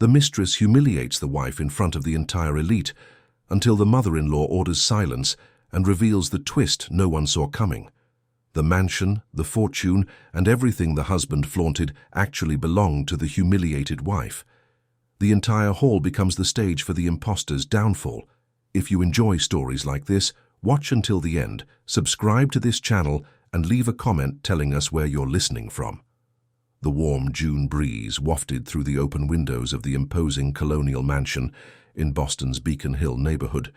The mistress humiliates the wife in front of the entire elite until the mother-in-law orders silence and reveals the twist no one saw coming. The mansion, the fortune, and everything the husband flaunted actually belonged to the humiliated wife. The entire hall becomes the stage for the imposter's downfall. If you enjoy stories like this, watch until the end, subscribe to this channel, and leave a comment telling us where you're listening from. The warm June breeze wafted through the open windows of the imposing colonial mansion in Boston's Beacon Hill neighborhood,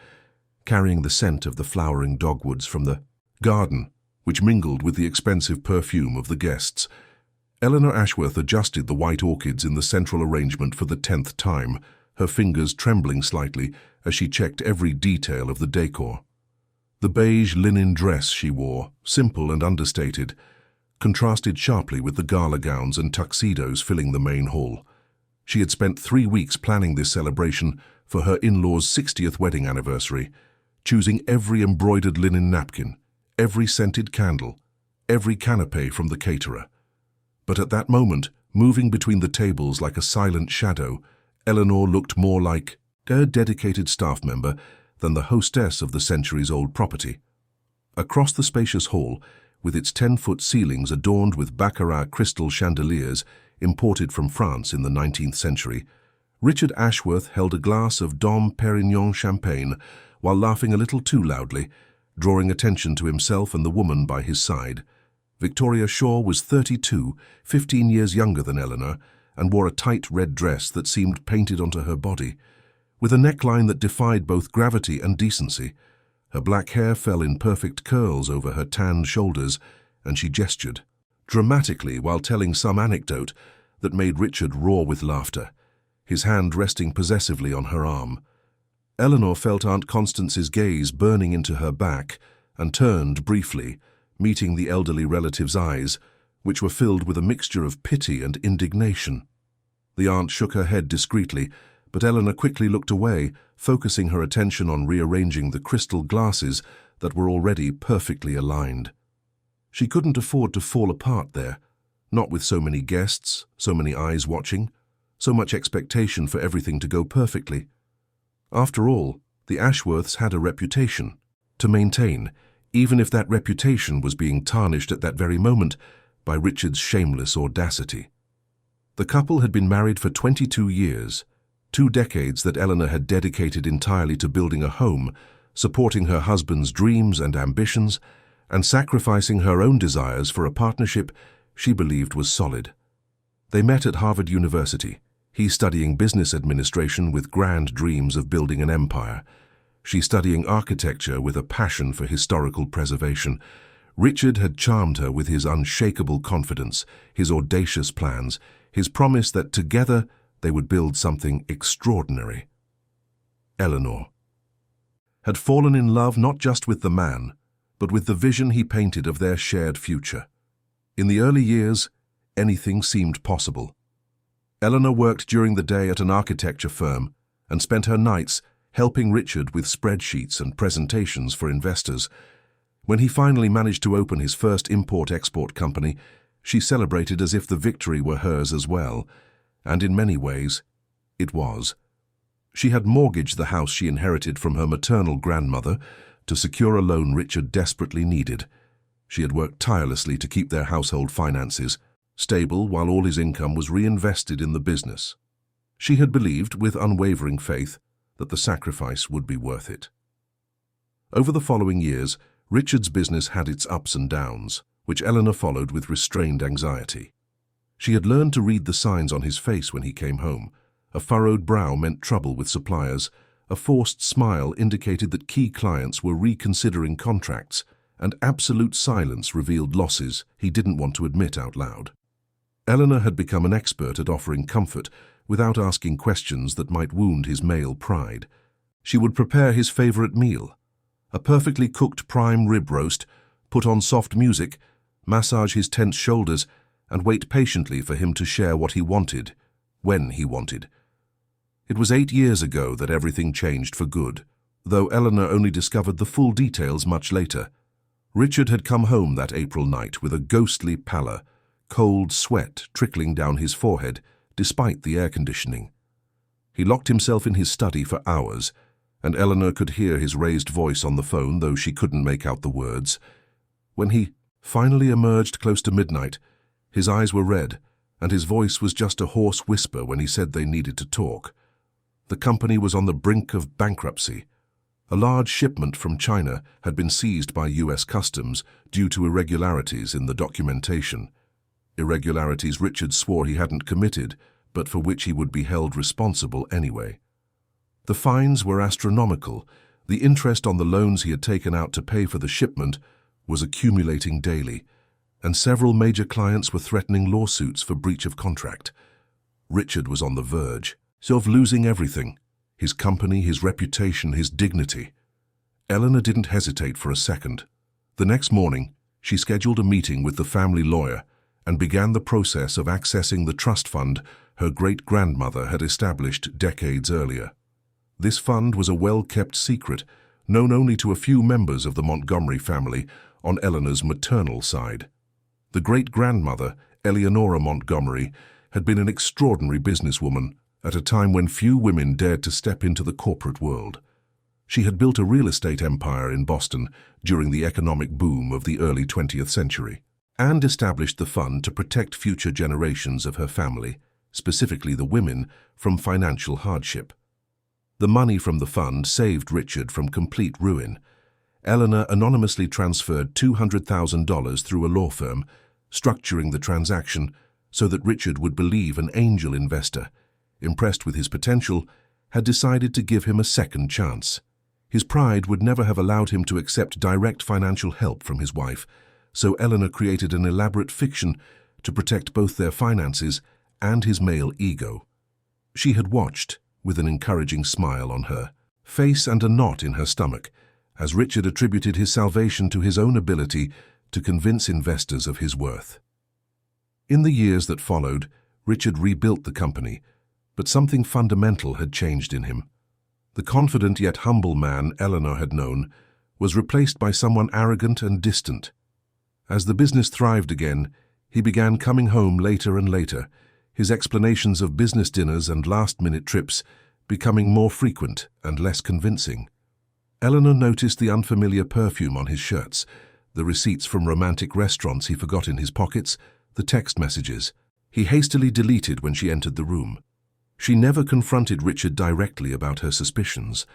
carrying the scent of the flowering dogwoods from the garden, which mingled with the expensive perfume of the guests. Eleanor Ashworth adjusted the white orchids in the central arrangement for the 10th time, her fingers trembling slightly as she checked every detail of the decor. The beige linen dress she wore, simple and understated, contrasted sharply with the gala gowns and tuxedos filling the main hall. She had spent 3 weeks planning this celebration for her in-laws' 60th wedding anniversary, choosing every embroidered linen napkin, every scented candle, every canapé from the caterer. But at that moment, moving between the tables like a silent shadow, Eleanor looked more like a dedicated staff member than the hostess of the centuries-old property. Across the spacious hall, with its 10-foot ceilings adorned with baccarat crystal chandeliers imported from France in the 19th century, Richard Ashworth held a glass of Dom Perignon champagne while laughing a little too loudly, drawing attention to himself and the woman by his side. Victoria Shaw was 32, 15 years younger than Eleanor, and wore a tight red dress that seemed painted onto her body, with a neckline that defied both gravity and decency. Her black hair fell in perfect curls over her tanned shoulders, and she gestured dramatically while telling some anecdote that made Richard roar with laughter, his hand resting possessively on her arm. Eleanor felt Aunt Constance's gaze burning into her back and turned briefly, meeting the elderly relative's eyes, which were filled with a mixture of pity and indignation. The aunt shook her head discreetly, but Eleanor quickly looked away, focusing her attention on rearranging the crystal glasses that were already perfectly aligned. She couldn't afford to fall apart there, not with so many guests, so many eyes watching, so much expectation for everything to go perfectly. After all, the Ashworths had a reputation to maintain, even if that reputation was being tarnished at that very moment by Richard's shameless audacity. The couple had been married for 22 years, 2 decades that Eleanor had dedicated entirely to building a home, supporting her husband's dreams and ambitions, and sacrificing her own desires for a partnership she believed was solid. They met at Harvard University, he studying business administration with grand dreams of building an empire, she studying architecture with a passion for historical preservation. Richard had charmed her with his unshakable confidence, his audacious plans, his promise that together they would build something extraordinary. Eleanor had fallen in love not just with the man, but with the vision he painted of their shared future. In the early years, anything seemed possible. Eleanor worked during the day at an architecture firm and spent her nights helping Richard with spreadsheets and presentations for investors. When he finally managed to open his first import-export company, she celebrated as if the victory were hers as well. And in many ways, it was. She had mortgaged the house she inherited from her maternal grandmother to secure a loan Richard desperately needed. She had worked tirelessly to keep their household finances stable while all his income was reinvested in the business. She had believed, with unwavering faith, that the sacrifice would be worth it. Over the following years, Richard's business had its ups and downs, which Eleanor followed with restrained anxiety. She had learned to read the signs on his face when he came home. A furrowed brow meant trouble with suppliers, a forced smile indicated that key clients were reconsidering contracts, and absolute silence revealed losses he didn't want to admit out loud. Eleanor had become an expert at offering comfort without asking questions that might wound his male pride. She would prepare his favorite meal, a perfectly cooked prime rib roast, put on soft music, massage his tense shoulders, and wait patiently for him to share what he wanted, when he wanted. It was 8 years ago that everything changed for good, though Eleanor only discovered the full details much later. Richard had come home that April night with a ghostly pallor, cold sweat trickling down his forehead despite the air conditioning. He locked himself in his study for hours, and Eleanor could hear his raised voice on the phone, though she couldn't make out the words. When he finally emerged close to midnight, his eyes were red, and his voice was just a hoarse whisper when he said they needed to talk. The company was on the brink of bankruptcy. A large shipment from China had been seized by US Customs due to irregularities in the documentation. Irregularities Richard swore he hadn't committed, but for which he would be held responsible anyway. The fines were astronomical. The interest on the loans he had taken out to pay for the shipment was accumulating daily, and several major clients were threatening lawsuits for breach of contract. Richard was on the verge of losing everything: his company, his reputation, his dignity. Eleanor didn't hesitate for a second. The next morning, she scheduled a meeting with the family lawyer and began the process of accessing the trust fund her great-grandmother had established decades earlier. This fund was a well-kept secret, known only to a few members of the Montgomery family on Eleanor's maternal side. The great-grandmother, Eleanora Montgomery, had been an extraordinary businesswoman at a time when few women dared to step into the corporate world. She had built a real estate empire in Boston during the economic boom of the early 20th century, and established the fund to protect future generations of her family, specifically the women, from financial hardship. The money from the fund saved Richard from complete ruin. Eleanor anonymously transferred $200,000 through a law firm, structuring the transaction so that Richard would believe an angel investor, impressed with his potential, had decided to give him a second chance. His pride would never have allowed him to accept direct financial help from his wife, so Eleanor created an elaborate fiction to protect both their finances and his male ego. She had watched, with an encouraging smile on her face and a knot in her stomach, as Richard attributed his salvation to his own ability to convince investors of his worth. In the years that followed, Richard rebuilt the company, but something fundamental had changed in him. The confident yet humble man Eleanor had known was replaced by someone arrogant and distant. As the business thrived again, he began coming home later and later, his explanations of business dinners and last-minute trips becoming more frequent and less convincing. Eleanor noticed the unfamiliar perfume on his shirts, the receipts from romantic restaurants he forgot in his pockets, the text messages he hastily deleted when she entered the room. She never confronted Richard directly about her suspicions.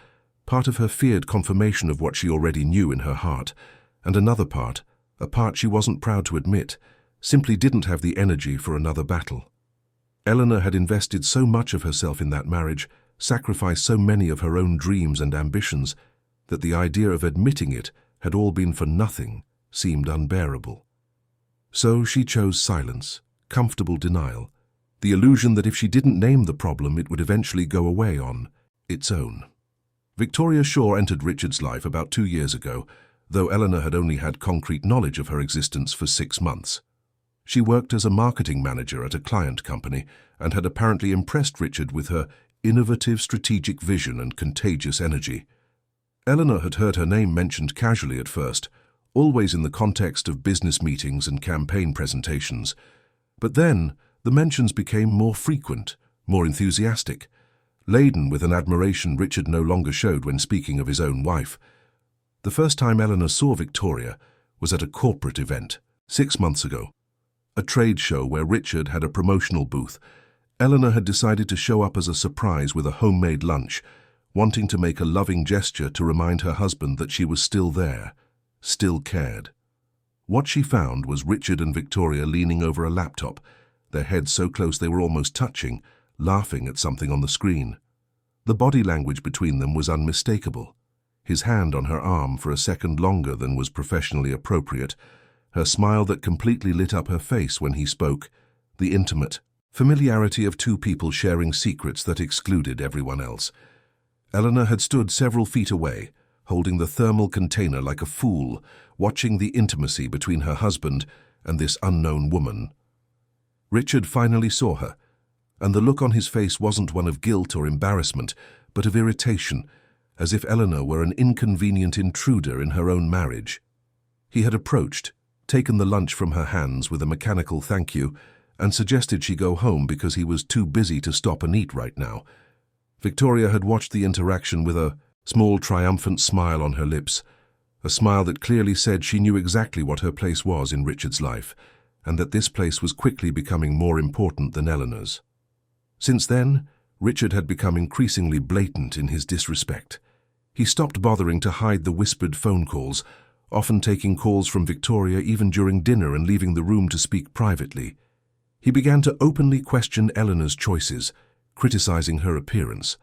Part of her feared confirmation of what she already knew in her heart, and another part, a part she wasn't proud to admit, simply didn't have the energy for another battle. Eleanor had invested so much of herself in that marriage, sacrificed so many of her own dreams and ambitions, that the idea of admitting it had all been for nothing seemed unbearable. So she chose silence, comfortable denial, the illusion that if she didn't name the problem, it would eventually go away on its own. Victoria Shaw entered Richard's life about 2 years ago, though Eleanor had only had concrete knowledge of her existence for 6 months. She worked as a marketing manager at a client company and had apparently impressed Richard with her innovative strategic vision and contagious energy. Eleanor had heard her name mentioned casually at first, always in the context of business meetings and campaign presentations. But then, the mentions became more frequent, more enthusiastic, laden with an admiration Richard no longer showed when speaking of his own wife. The first time Eleanor saw Victoria was at a corporate event, 6 months ago. A trade show where Richard had a promotional booth. Eleanor had decided to show up as a surprise with a homemade lunch, wanting to make a loving gesture to remind her husband that she was still there, still cared. What she found was Richard and Victoria leaning over a laptop, their heads so close they were almost touching, laughing at something on the screen. The body language between them was unmistakable. His hand on her arm for a second longer than was professionally appropriate, her smile that completely lit up her face when he spoke, the intimate familiarity of two people sharing secrets that excluded everyone else. Eleanor had stood several feet away, holding the thermal container like a fool, watching the intimacy between her husband and this unknown woman. Richard finally saw her, and the look on his face wasn't one of guilt or embarrassment, but of irritation, as if Eleanor were an inconvenient intruder in her own marriage. He had approached, taken the lunch from her hands with a mechanical thank you, and suggested she go home because he was too busy to stop and eat right now. Victoria had watched the interaction with a small triumphant smile on her lips, a smile that clearly said she knew exactly what her place was in Richard's life, and that this place was quickly becoming more important than Eleanor's. Since then, Richard had become increasingly blatant in his disrespect. He stopped bothering to hide the whispered phone calls, often taking calls from Victoria even during dinner and leaving the room to speak privately. He began to openly question Eleanor's choices, criticizing her appearance,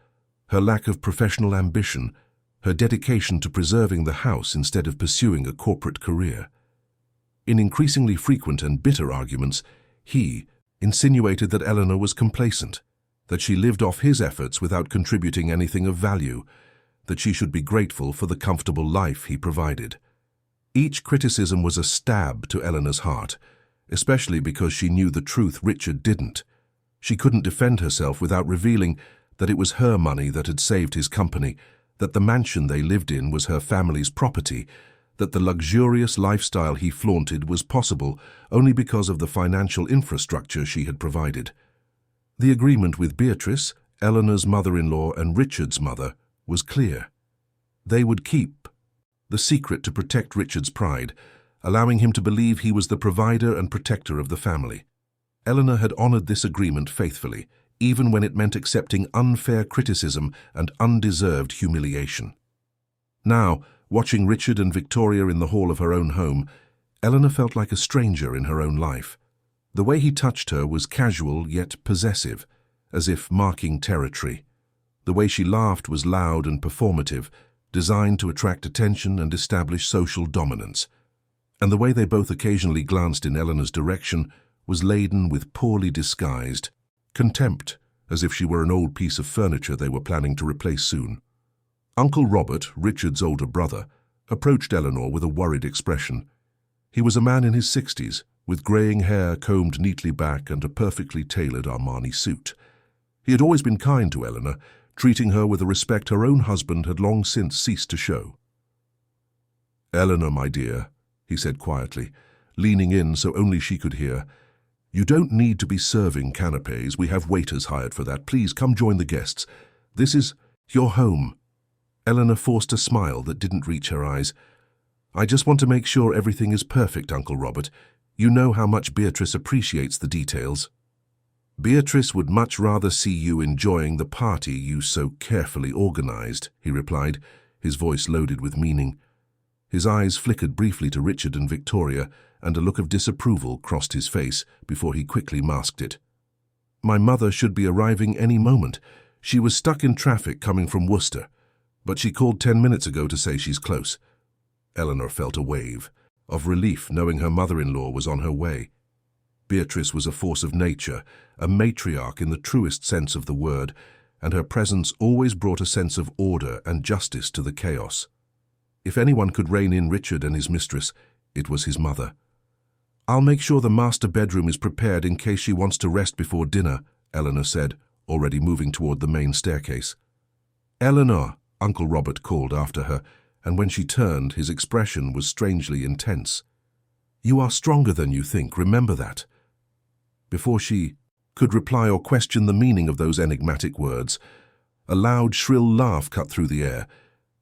her lack of professional ambition, her dedication to preserving the house instead of pursuing a corporate career. In increasingly frequent and bitter arguments, he insinuated that Eleanor was complacent, that she lived off his efforts without contributing anything of value, that she should be grateful for the comfortable life he provided. Each criticism was a stab to Eleanor's heart, especially because she knew the truth Richard didn't. She couldn't defend herself without revealing that it was her money that had saved his company, that the mansion they lived in was her family's property, that the luxurious lifestyle he flaunted was possible only because of the financial infrastructure she had provided. The agreement with Beatrice, Eleanor's mother-in-law and Richard's mother, was clear. They would keep the secret to protect Richard's pride, allowing him to believe he was the provider and protector of the family. Eleanor had honored this agreement faithfully, even when it meant accepting unfair criticism and undeserved humiliation. Now, watching Richard and Victoria in the hall of her own home, Eleanor felt like a stranger in her own life. The way he touched her was casual yet possessive, as if marking territory. The way she laughed was loud and performative, designed to attract attention and establish social dominance. And the way they both occasionally glanced in Eleanor's direction was laden with poorly disguised contempt, as if she were an old piece of furniture they were planning to replace soon. Uncle Robert, Richard's older brother, approached Eleanor with a worried expression. He was a man in his 60s, with greying hair combed neatly back and a perfectly tailored Armani suit. He had always been kind to Eleanor, treating her with a respect her own husband had long since ceased to show. "Eleanor, my dear," he said quietly, leaning in so only she could hear, "you don't need to be serving canapes. We have waiters hired for that. Please come join the guests. This is your home." Eleanor forced a smile that didn't reach her eyes. "I just want to make sure everything is perfect, Uncle Robert. You know how much Beatrice appreciates the details." "Beatrice would much rather see you enjoying the party you so carefully organized," he replied, his voice loaded with meaning. His eyes flickered briefly to Richard and Victoria, and a look of disapproval crossed his face before he quickly masked it. "My mother should be arriving any moment. She was stuck in traffic coming from Worcester, but she called 10 minutes ago to say she's close." Eleanor felt a wave of relief knowing her mother-in-law was on her way. Beatrice was a force of nature, a matriarch in the truest sense of the word, and her presence always brought a sense of order and justice to the chaos. If anyone could rein in Richard and his mistress, it was his mother. "I'll make sure the master bedroom is prepared in case she wants to rest before dinner," Eleanor said, already moving toward the main staircase. "Eleanor," Uncle Robert called after her, and when she turned, his expression was strangely intense. "You are stronger than you think, remember that." Before she could reply or question the meaning of those enigmatic words, a loud, shrill laugh cut through the air.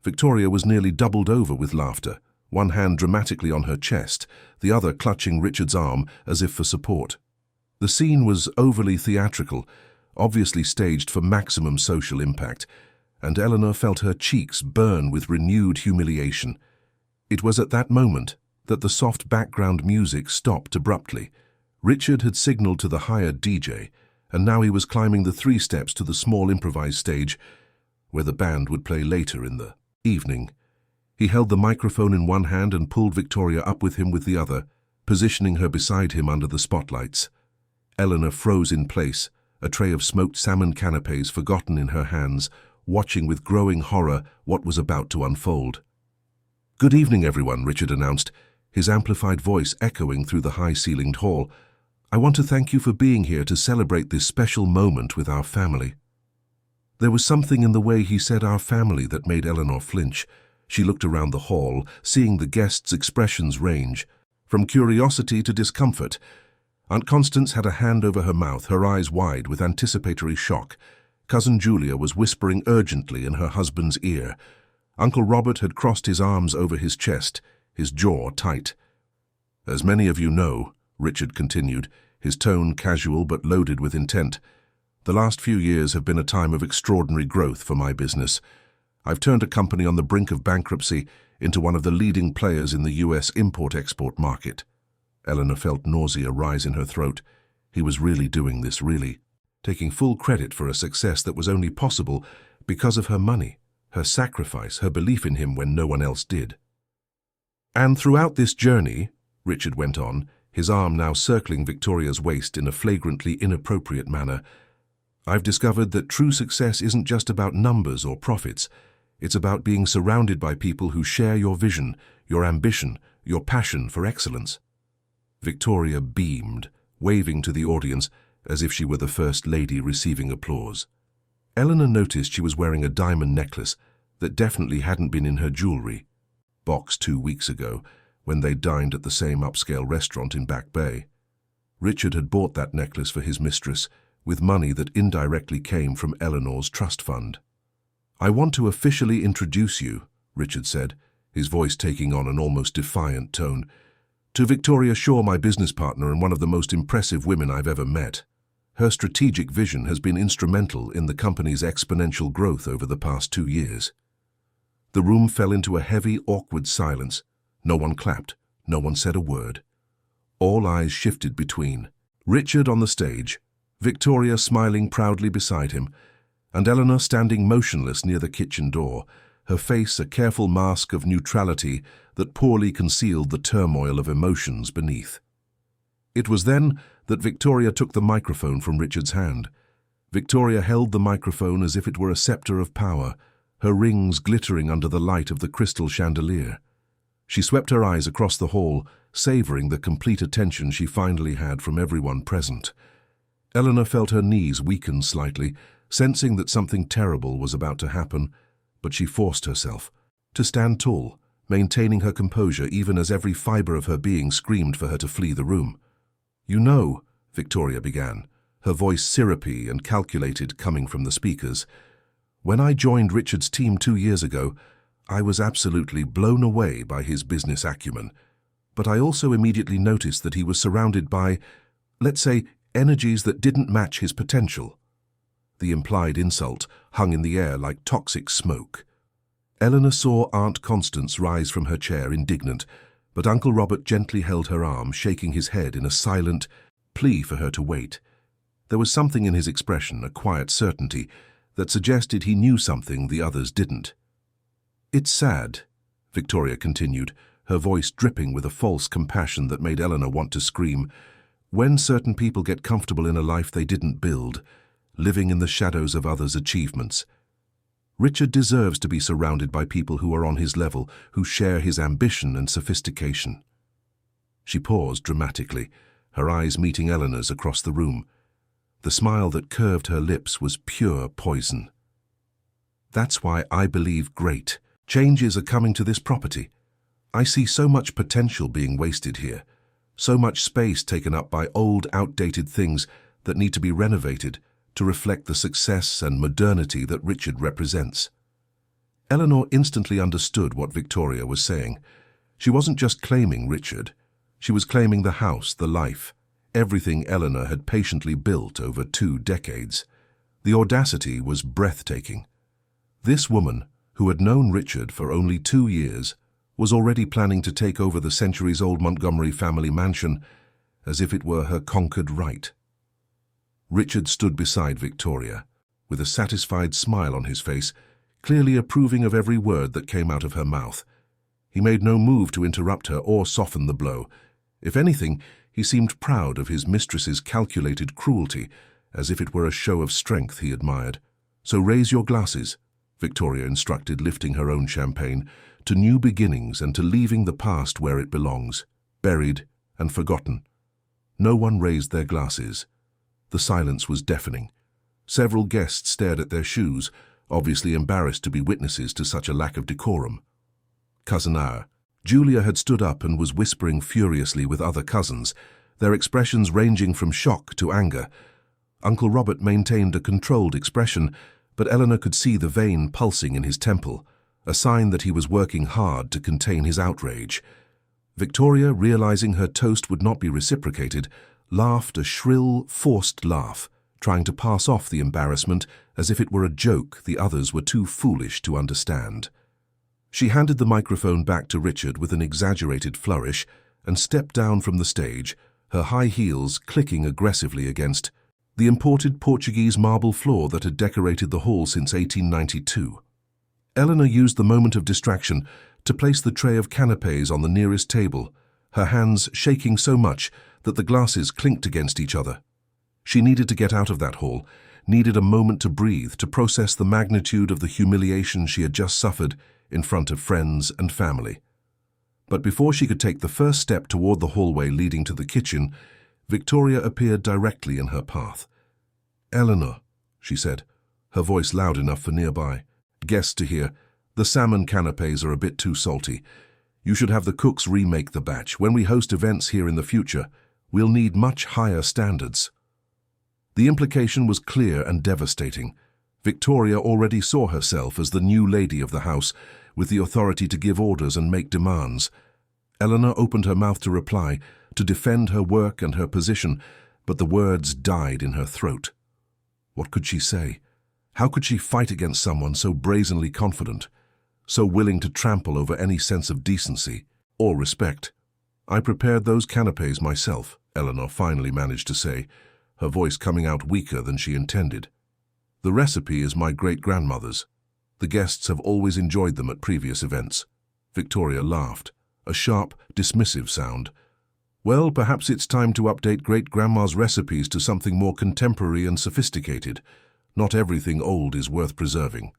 Victoria was nearly doubled over with laughter, one hand dramatically on her chest, the other clutching Richard's arm as if for support. The scene was overly theatrical, obviously staged for maximum social impact, and Eleanor felt her cheeks burn with renewed humiliation. It was at that moment that the soft background music stopped abruptly. Richard had signaled to the hired DJ, and now he was climbing the 3 steps to the small improvised stage where the band would play later in the evening. He held the microphone in one hand and pulled Victoria up with him with the other, positioning her beside him under the spotlights. Eleanor froze in place, a tray of smoked salmon canapes forgotten in her hands, watching with growing horror what was about to unfold. "Good evening, everyone," Richard announced, his amplified voice echoing through the high-ceilinged hall. "I want to thank you for being here to celebrate this special moment with our family." There was something in the way he said "our family" that made Eleanor flinch. She looked around the hall, seeing the guests' expressions range, from curiosity to discomfort. Aunt Constance had a hand over her mouth, her eyes wide with anticipatory shock. Cousin Julia was whispering urgently in her husband's ear. Uncle Robert had crossed his arms over his chest, his jaw tight. "As many of you know," Richard continued, his tone casual but loaded with intent, "the last few years have been a time of extraordinary growth for my business. I've turned a company on the brink of bankruptcy into one of the leading players in the U.S. import-export market." Eleanor felt nausea rise in her throat. He was really doing this, really, taking full credit for a success that was only possible because of her money, her sacrifice, her belief in him when no one else did. "And throughout this journey," Richard went on, his arm now circling Victoria's waist in a flagrantly inappropriate manner, "I've discovered that true success isn't just about numbers or profits. It's about being surrounded by people who share your vision, your ambition, your passion for excellence." Victoria beamed, waving to the audience as if she were the first lady receiving applause. Eleanor noticed she was wearing a diamond necklace that definitely hadn't been in her jewelry box 2 weeks ago, when they dined at the same upscale restaurant in Back Bay. Richard had bought that necklace for his mistress with money that indirectly came from Eleanor's trust fund. "I want to officially introduce you," Richard said, his voice taking on an almost defiant tone, "to Victoria Shaw, my business partner and one of the most impressive women I've ever met. Her strategic vision has been instrumental in the company's exponential growth over the past 2 years." The room fell into a heavy, awkward silence. No one clapped, no one said a word. All eyes shifted between Richard on the stage, Victoria smiling proudly beside him, and Eleanor standing motionless near the kitchen door, her face a careful mask of neutrality that poorly concealed the turmoil of emotions beneath. It was then that Victoria took the microphone from Richard's hand. Victoria held the microphone as if it were a scepter of power, her rings glittering under the light of the crystal chandelier. She swept her eyes across the hall, savoring the complete attention she finally had from everyone present. Eleanor felt her knees weaken slightly, sensing that something terrible was about to happen, but she forced herself to stand tall, maintaining her composure even as every fiber of her being screamed for her to flee the room. "You know," Victoria began, her voice syrupy and calculated coming from the speakers, "when I joined Richard's team 2 years ago, I was absolutely blown away by his business acumen, but I also immediately noticed that he was surrounded by, let's say, energies that didn't match his potential." The implied insult hung in the air like toxic smoke. Eleanor saw Aunt Constance rise from her chair indignant, but Uncle Robert gently held her arm, shaking his head in a silent plea for her to wait. There was something in his expression, a quiet certainty, that suggested he knew something the others didn't. "It's sad," Victoria continued, her voice dripping with a false compassion that made Eleanor want to scream, "when certain people get comfortable in a life they didn't build, living in the shadows of others' achievements. Richard deserves to be surrounded by people who are on his level, who share his ambition and sophistication." She paused dramatically, her eyes meeting Eleanor's across the room. The smile that curved her lips was pure poison. "That's why I believe great changes are coming to this property. I see so much potential being wasted here, so much space taken up by old, outdated things that need to be renovated to reflect the success and modernity that Richard represents." Eleanor instantly understood what Victoria was saying. She wasn't just claiming Richard. She was claiming the house, the life, everything Eleanor had patiently built over 2 decades. The audacity was breathtaking. This woman, who had known Richard for only 2 years, was already planning to take over the centuries-old Montgomery family mansion as if it were her conquered right. Richard stood beside Victoria, with a satisfied smile on his face, clearly approving of every word that came out of her mouth. He made no move to interrupt her or soften the blow. If anything, he seemed proud of his mistress's calculated cruelty, as if it were a show of strength he admired. "So raise your glasses," Victoria instructed, lifting her own champagne, "to new beginnings and to leaving the past where it belongs, buried and forgotten." No one raised their glasses. The silence was deafening. Several guests stared at their shoes, obviously embarrassed to be witnesses to such a lack of decorum. "Cousin our." Julia had stood up and was whispering furiously with other cousins, their expressions ranging from shock to anger. Uncle Robert maintained a controlled expression, but Eleanor could see the vein pulsing in his temple, a sign that he was working hard to contain his outrage. Victoria, realizing her toast would not be reciprocated, laughed a shrill, forced laugh, trying to pass off the embarrassment as if it were a joke the others were too foolish to understand. She handed the microphone back to Richard with an exaggerated flourish and stepped down from the stage, her high heels clicking aggressively against the imported Portuguese marble floor that had decorated the hall since 1892. Eleanor used the moment of distraction to place the tray of canapés on the nearest table, her hands shaking so much that the glasses clinked against each other. She needed to get out of that hall, needed a moment to breathe, to process the magnitude of the humiliation she had just suffered in front of friends and family. But before she could take the first step toward the hallway leading to the kitchen, Victoria appeared directly in her path. "Eleanor," she said, her voice loud enough for nearby guests to hear, "the salmon canapés are a bit too salty. You should have the cooks remake the batch. When we host events here in the future, we'll need much higher standards." The implication was clear and devastating. Victoria already saw herself as the new lady of the house, with the authority to give orders and make demands. Eleanor opened her mouth to reply, to defend her work and her position, but the words died in her throat. What could she say? How could she fight against someone so brazenly confident, so willing to trample over any sense of decency or respect? "I prepared those canapés myself," Eleanor finally managed to say, her voice coming out weaker than she intended. "The recipe is my great-grandmother's. The guests have always enjoyed them at previous events." Victoria laughed, a sharp, dismissive sound. "Well, perhaps it's time to update great-grandma's recipes to something more contemporary and sophisticated. Not everything old is worth preserving."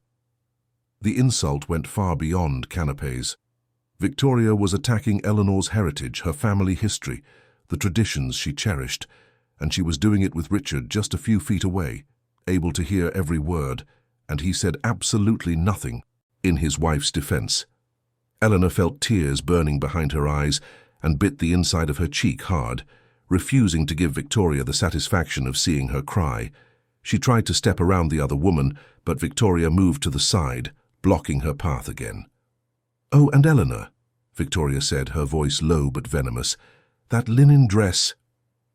The insult went far beyond canapés. Victoria was attacking Eleanor's heritage, her family history, the traditions she cherished, and she was doing it with Richard just a few feet away, able to hear every word, and he said absolutely nothing in his wife's defense. Eleanor felt tears burning behind her eyes and bit the inside of her cheek hard, refusing to give Victoria the satisfaction of seeing her cry. She tried to step around the other woman, but Victoria moved to the side, blocking her path again. "Oh, and Eleanor," Victoria said, her voice low but venomous, "that linen dress,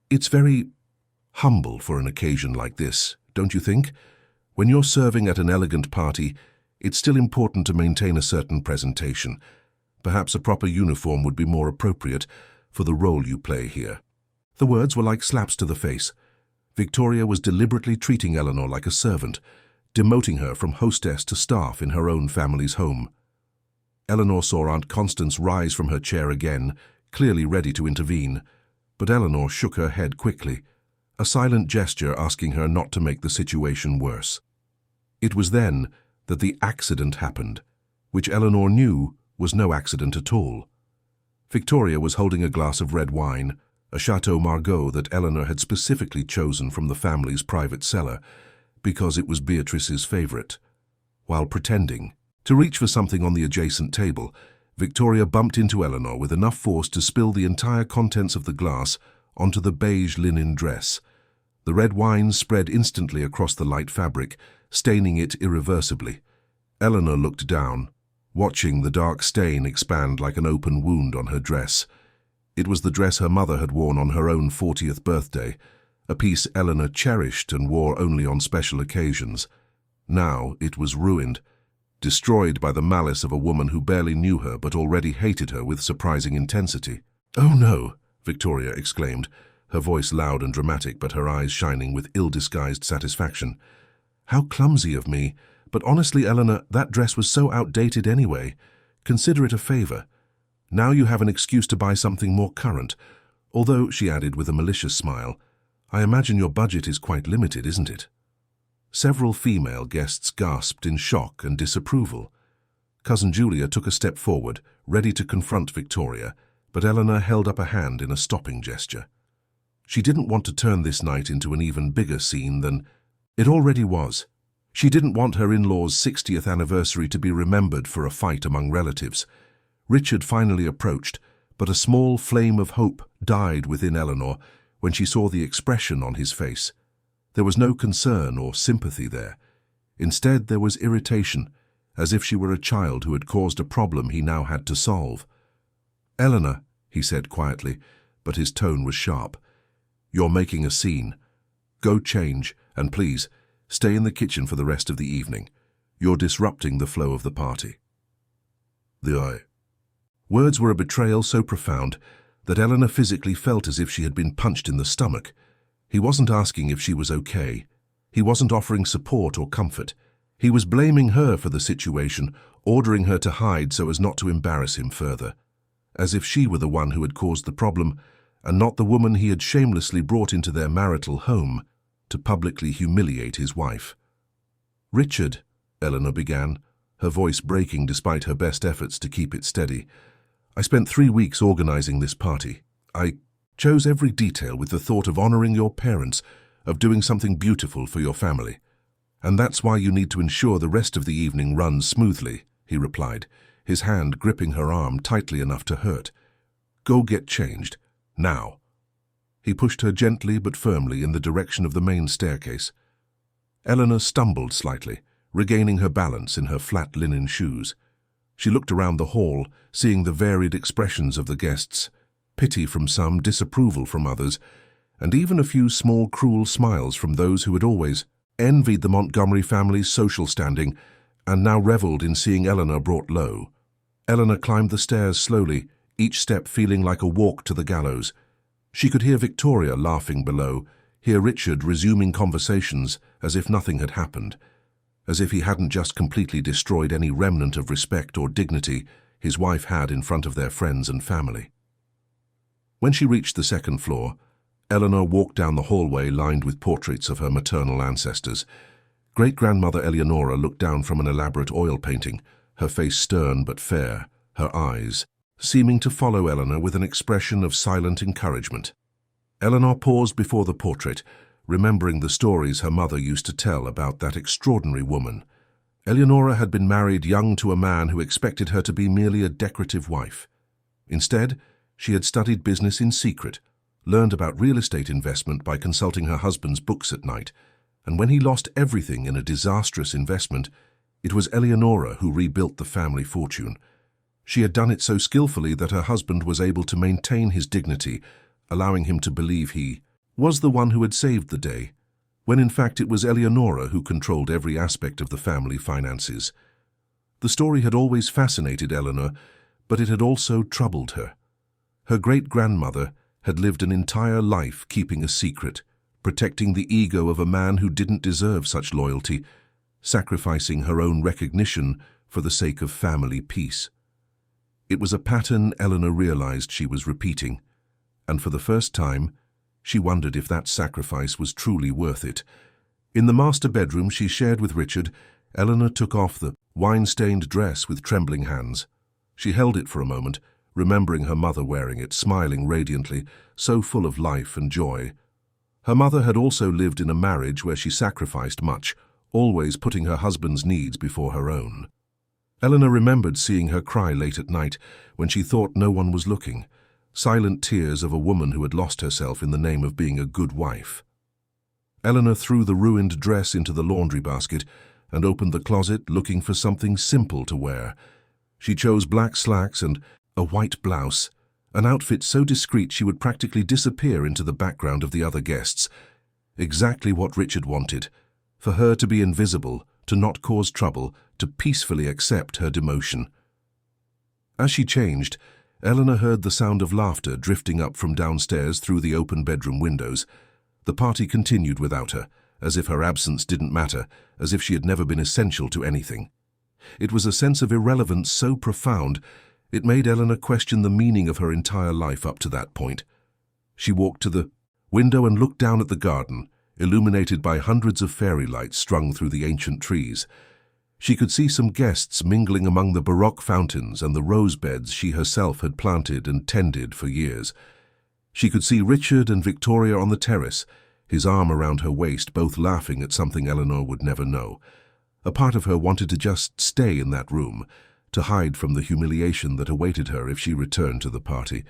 it's very humble for an occasion like this, don't you think? When you're serving at an elegant party, it's still important to maintain a certain presentation. Perhaps a proper uniform would be more appropriate for the role you play here." The words were like slaps to the face. Victoria was deliberately treating Eleanor like a servant, demoting her from hostess to staff in her own family's home. Eleanor saw Aunt Constance rise from her chair again, clearly ready to intervene, but Eleanor shook her head quickly, a silent gesture asking her not to make the situation worse. It was then that the accident happened, which Eleanor knew was no accident at all. Victoria was holding a glass of red wine, a Chateau Margaux that Eleanor had specifically chosen from the family's private cellar, because it was Beatrice's favorite. While pretending to reach for something on the adjacent table, Victoria bumped into Eleanor with enough force to spill the entire contents of the glass onto the beige linen dress. The red wine spread instantly across the light fabric, staining it irreversibly. Eleanor looked down, watching the dark stain expand like an open wound on her dress. It was the dress her mother had worn on her own 40th birthday, a piece Eleanor cherished and wore only on special occasions. Now it was ruined, destroyed by the malice of a woman who barely knew her but already hated her with surprising intensity. "Oh no," Victoria exclaimed, her voice loud and dramatic but her eyes shining with ill-disguised satisfaction. "How clumsy of me, but honestly, Eleanor, that dress was so outdated anyway. Consider it a favor. Now you have an excuse to buy something more current. Although," she added with a malicious smile, "I imagine your budget is quite limited, isn't it?" Several female guests gasped in shock and disapproval. Cousin Julia took a step forward, ready to confront Victoria, but Eleanor held up a hand in a stopping gesture. She didn't want to turn this night into an even bigger scene than it already was. She didn't want her in-laws' 60th anniversary to be remembered for a fight among relatives. Richard finally approached, but a small flame of hope died within Eleanor when she saw the expression on his face. There was no concern or sympathy there. Instead, there was irritation, as if she were a child who had caused a problem he now had to solve. "Eleanor," he said quietly, but his tone was sharp. "You're making a scene. Go change, and please, stay in the kitchen for the rest of the evening. You're disrupting the flow of the party." The words were a betrayal so profound that Eleanor physically felt as if she had been punched in the stomach. He wasn't asking if she was okay. He wasn't offering support or comfort. He was blaming her for the situation, ordering her to hide so as not to embarrass him further, as if she were the one who had caused the problem, and not the woman he had shamelessly brought into their marital home to publicly humiliate his wife. "Richard," Eleanor began, her voice breaking despite her best efforts to keep it steady, "I spent 3 weeks organizing this party. I chose every detail with the thought of honoring your parents, of doing something beautiful for your family. And that's why you need to ensure the rest of the evening runs smoothly," he replied, his hand gripping her arm tightly enough to hurt. "Go get changed. Now." He pushed her gently but firmly in the direction of the main staircase. Eleanor stumbled slightly, regaining her balance in her flat linen shoes. She looked around the hall, seeing the varied expressions of the guests, pity from some, disapproval from others, and even a few small cruel smiles from those who had always envied the Montgomery family's social standing and now reveled in seeing Eleanor brought low. Eleanor climbed the stairs slowly, each step feeling like a walk to the gallows. She could hear Victoria laughing below, hear Richard resuming conversations as if nothing had happened, as if he hadn't just completely destroyed any remnant of respect or dignity his wife had in front of their friends and family. When she reached the second floor, Eleanor walked down the hallway lined with portraits of her maternal ancestors. Great-grandmother Eleonora looked down from an elaborate oil painting, her face stern but fair, her eyes seeming to follow Eleanor with an expression of silent encouragement. Eleanor paused before the portrait, remembering the stories her mother used to tell about that extraordinary woman. Eleonora had been married young to a man who expected her to be merely a decorative wife. Instead, she had studied business in secret, learned about real estate investment by consulting her husband's books at night, and when he lost everything in a disastrous investment, it was Eleonora who rebuilt the family fortune. She had done it so skillfully that her husband was able to maintain his dignity, allowing him to believe he was the one who had saved the day, when in fact it was Eleonora who controlled every aspect of the family finances. The story had always fascinated Eleanor, but it had also troubled her. Her great-grandmother had lived an entire life keeping a secret, protecting the ego of a man who didn't deserve such loyalty, sacrificing her own recognition for the sake of family peace. It was a pattern Eleanor realized she was repeating, and for the first time, she wondered if that sacrifice was truly worth it. In the master bedroom she shared with Richard, Eleanor took off the wine-stained dress with trembling hands. She held it for a moment, remembering her mother wearing it, smiling radiantly, so full of life and joy. Her mother had also lived in a marriage where she sacrificed much, always putting her husband's needs before her own. Eleanor remembered seeing her cry late at night when she thought no one was looking, silent tears of a woman who had lost herself in the name of being a good wife. Eleanor threw the ruined dress into the laundry basket and opened the closet looking for something simple to wear. She chose black slacks and a white blouse, an outfit so discreet she would practically disappear into the background of the other guests. Exactly what Richard wanted, for her to be invisible, to not cause trouble, to peacefully accept her demotion. As she changed, Eleanor heard the sound of laughter drifting up from downstairs through the open bedroom windows. The party continued without her, as if her absence didn't matter, as if she had never been essential to anything. It was a sense of irrelevance so profound, it made Eleanor question the meaning of her entire life up to that point. She walked to the window and looked down at the garden, illuminated by hundreds of fairy lights strung through the ancient trees. She could see some guests mingling among the Baroque fountains and the rose beds she herself had planted and tended for years. She could see Richard and Victoria on the terrace, his arm around her waist, both laughing at something Eleanor would never know. A part of her wanted to just stay in that room, to hide from the humiliation that awaited her if she returned to the party.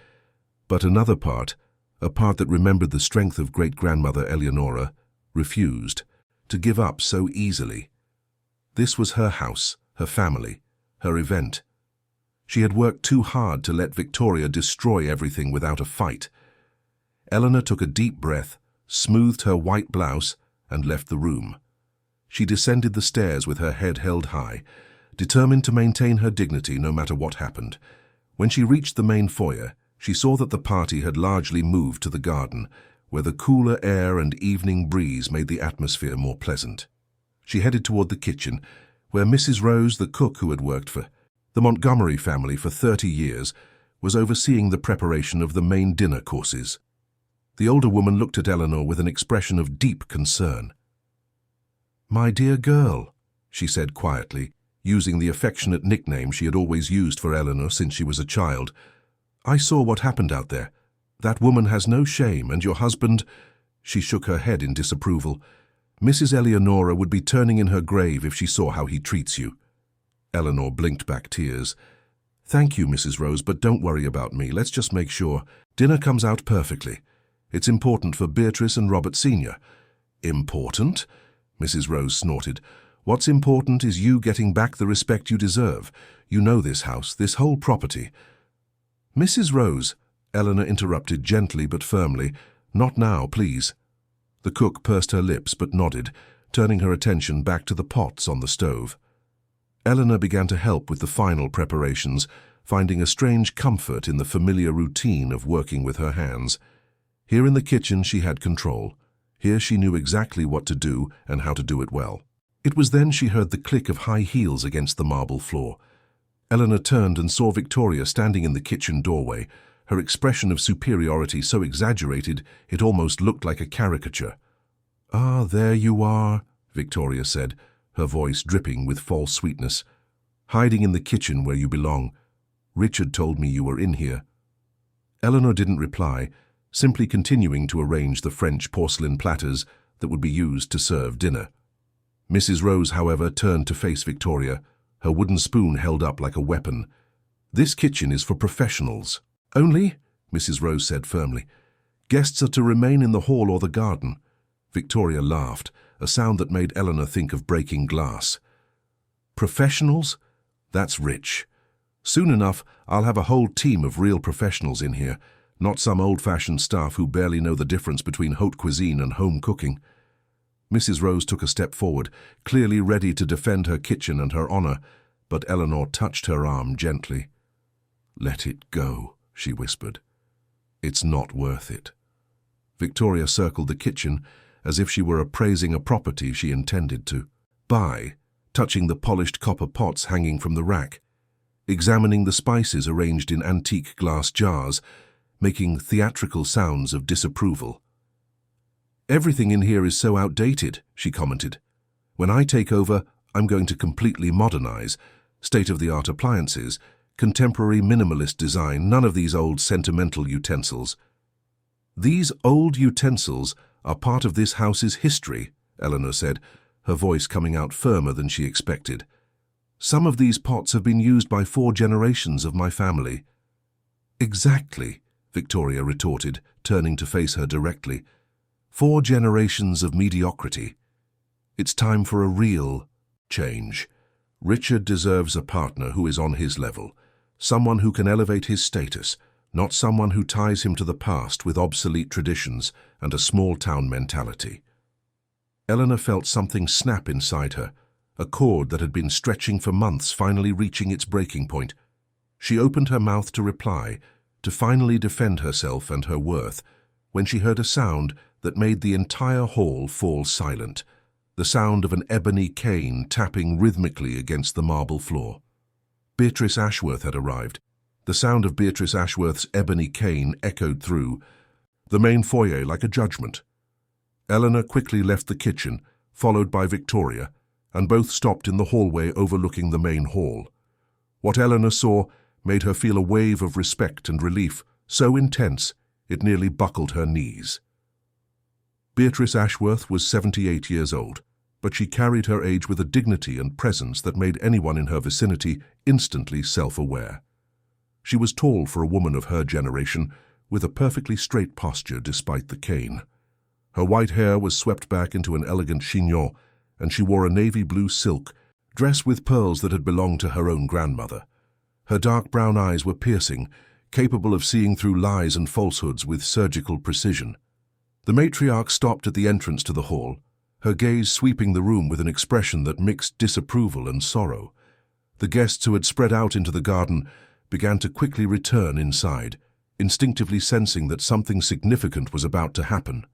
But another part, a part that remembered the strength of great-grandmother Eleonora, refused, to give up so easily. This was her house, her family, her event. She had worked too hard to let Victoria destroy everything without a fight. Eleanor took a deep breath, smoothed her white blouse, and left the room. She descended the stairs with her head held high, determined to maintain her dignity no matter what happened. When she reached the main foyer, she saw that the party had largely moved to the garden, where the cooler air and evening breeze made the atmosphere more pleasant. She headed toward the kitchen, where Mrs. Rose, the cook who had worked for the Montgomery family for 30 years, was overseeing the preparation of the main dinner courses. The older woman looked at Eleanor with an expression of deep concern. "My dear girl," she said quietly, using the affectionate nickname she had always used for Eleanor since she was a child. "I saw what happened out there. That woman has no shame, and your husband—" She shook her head in disapproval. "Mrs. Eleonora would be turning in her grave if she saw how he treats you." Eleanor blinked back tears. "Thank you, Mrs. Rose, but don't worry about me. Let's just make sure dinner comes out perfectly. It's important for Beatrice and Robert Sr." "Important?" Mrs. Rose snorted. "What's important is you getting back the respect you deserve. You know this house, this whole property." "Mrs. Rose," Eleanor interrupted gently but firmly, "not now, please." The cook pursed her lips but nodded, turning her attention back to the pots on the stove. Eleanor began to help with the final preparations, finding a strange comfort in the familiar routine of working with her hands. Here in the kitchen she had control. Here she knew exactly what to do and how to do it well. It was then she heard the click of high heels against the marble floor. Eleanor turned and saw Victoria standing in the kitchen doorway, her expression of superiority so exaggerated it almost looked like a caricature. "Ah, there you are," Victoria said, her voice dripping with false sweetness. "Hiding in the kitchen where you belong. Richard told me you were in here." Eleanor didn't reply, simply continuing to arrange the French porcelain platters that would be used to serve dinner. Mrs. Rose, however, turned to face Victoria, her wooden spoon held up like a weapon. "This kitchen is for professionals." "Only?" Mrs. Rose said firmly. "Guests are to remain in the hall or the garden." Victoria laughed, a sound that made Eleanor think of breaking glass. "Professionals? That's rich. Soon enough, I'll have a whole team of real professionals in here, not some old-fashioned staff who barely know the difference between haute cuisine and home cooking." Mrs. Rose took a step forward, clearly ready to defend her kitchen and her honor, but Eleanor touched her arm gently. "Let it go," she whispered. "It's not worth it." Victoria circled the kitchen as if she were appraising a property she intended to buy, touching the polished copper pots hanging from the rack, examining the spices arranged in antique glass jars, making theatrical sounds of disapproval. "Everything in here is so outdated," she commented. "When I take over, I'm going to completely modernize. State-of-the-art appliances, contemporary minimalist design, none of these old sentimental utensils." "These old utensils are part of this house's history," Eleanor said, her voice coming out firmer than she expected. "Some of these pots have been used by 4 generations of my family." "Exactly," Victoria retorted, turning to face her directly. 4 generations of mediocrity. It's time for a real change. Richard deserves a partner who is on his level, someone who can elevate his status, not someone who ties him to the past with obsolete traditions and a small-town mentality. Eleanor felt something snap inside her, a cord that had been stretching for months finally reaching its breaking point. She opened her mouth to reply, to finally defend herself and her worth, when she heard a sound that made the entire hall fall silent, the sound of an ebony cane tapping rhythmically against the marble floor. Beatrice Ashworth had arrived. The sound of Beatrice Ashworth's ebony cane echoed through the main foyer like a judgment. Eleanor quickly left the kitchen, followed by Victoria, and both stopped in the hallway overlooking the main hall. What Eleanor saw made her feel a wave of respect and relief, so intense it nearly buckled her knees. Beatrice Ashworth was 78 years old, but she carried her age with a dignity and presence that made anyone in her vicinity instantly self-aware. She was tall for a woman of her generation, with a perfectly straight posture despite the cane. Her white hair was swept back into an elegant chignon, and she wore a navy blue silk dress with pearls that had belonged to her own grandmother. Her dark brown eyes were piercing, capable of seeing through lies and falsehoods with surgical precision. The matriarch stopped at the entrance to the hall, her gaze sweeping the room with an expression that mixed disapproval and sorrow. The guests who had spread out into the garden began to quickly return inside, instinctively sensing that something significant was about to happen.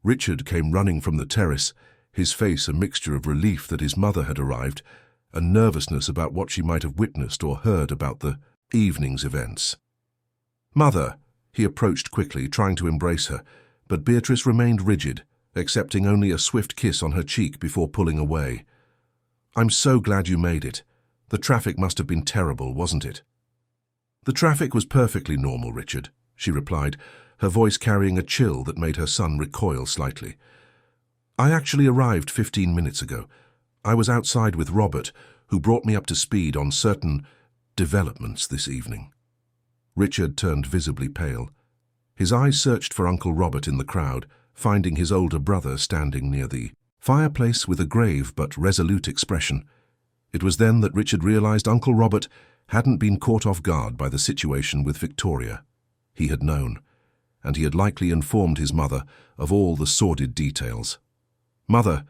Richard came running from the terrace, his face a mixture of relief that his mother had arrived and nervousness about what she might have witnessed or heard about the evening's events. "Mother," he approached quickly, trying to embrace her, but Beatrice remained rigid, accepting only a swift kiss on her cheek before pulling away. "I'm so glad you made it. The traffic must have been terrible, wasn't it?" "The traffic was perfectly normal, Richard," she replied, her voice carrying a chill that made her son recoil slightly. "I actually arrived 15 minutes ago. I was outside with Robert, who brought me up to speed on certain developments this evening." Richard turned visibly pale. His eyes searched for Uncle Robert in the crowd, finding his older brother standing near the fireplace with a grave but resolute expression. It was then that Richard realized Uncle Robert hadn't been caught off guard by the situation with Victoria. He had known, and he had likely informed his mother of all the sordid details. "Mother,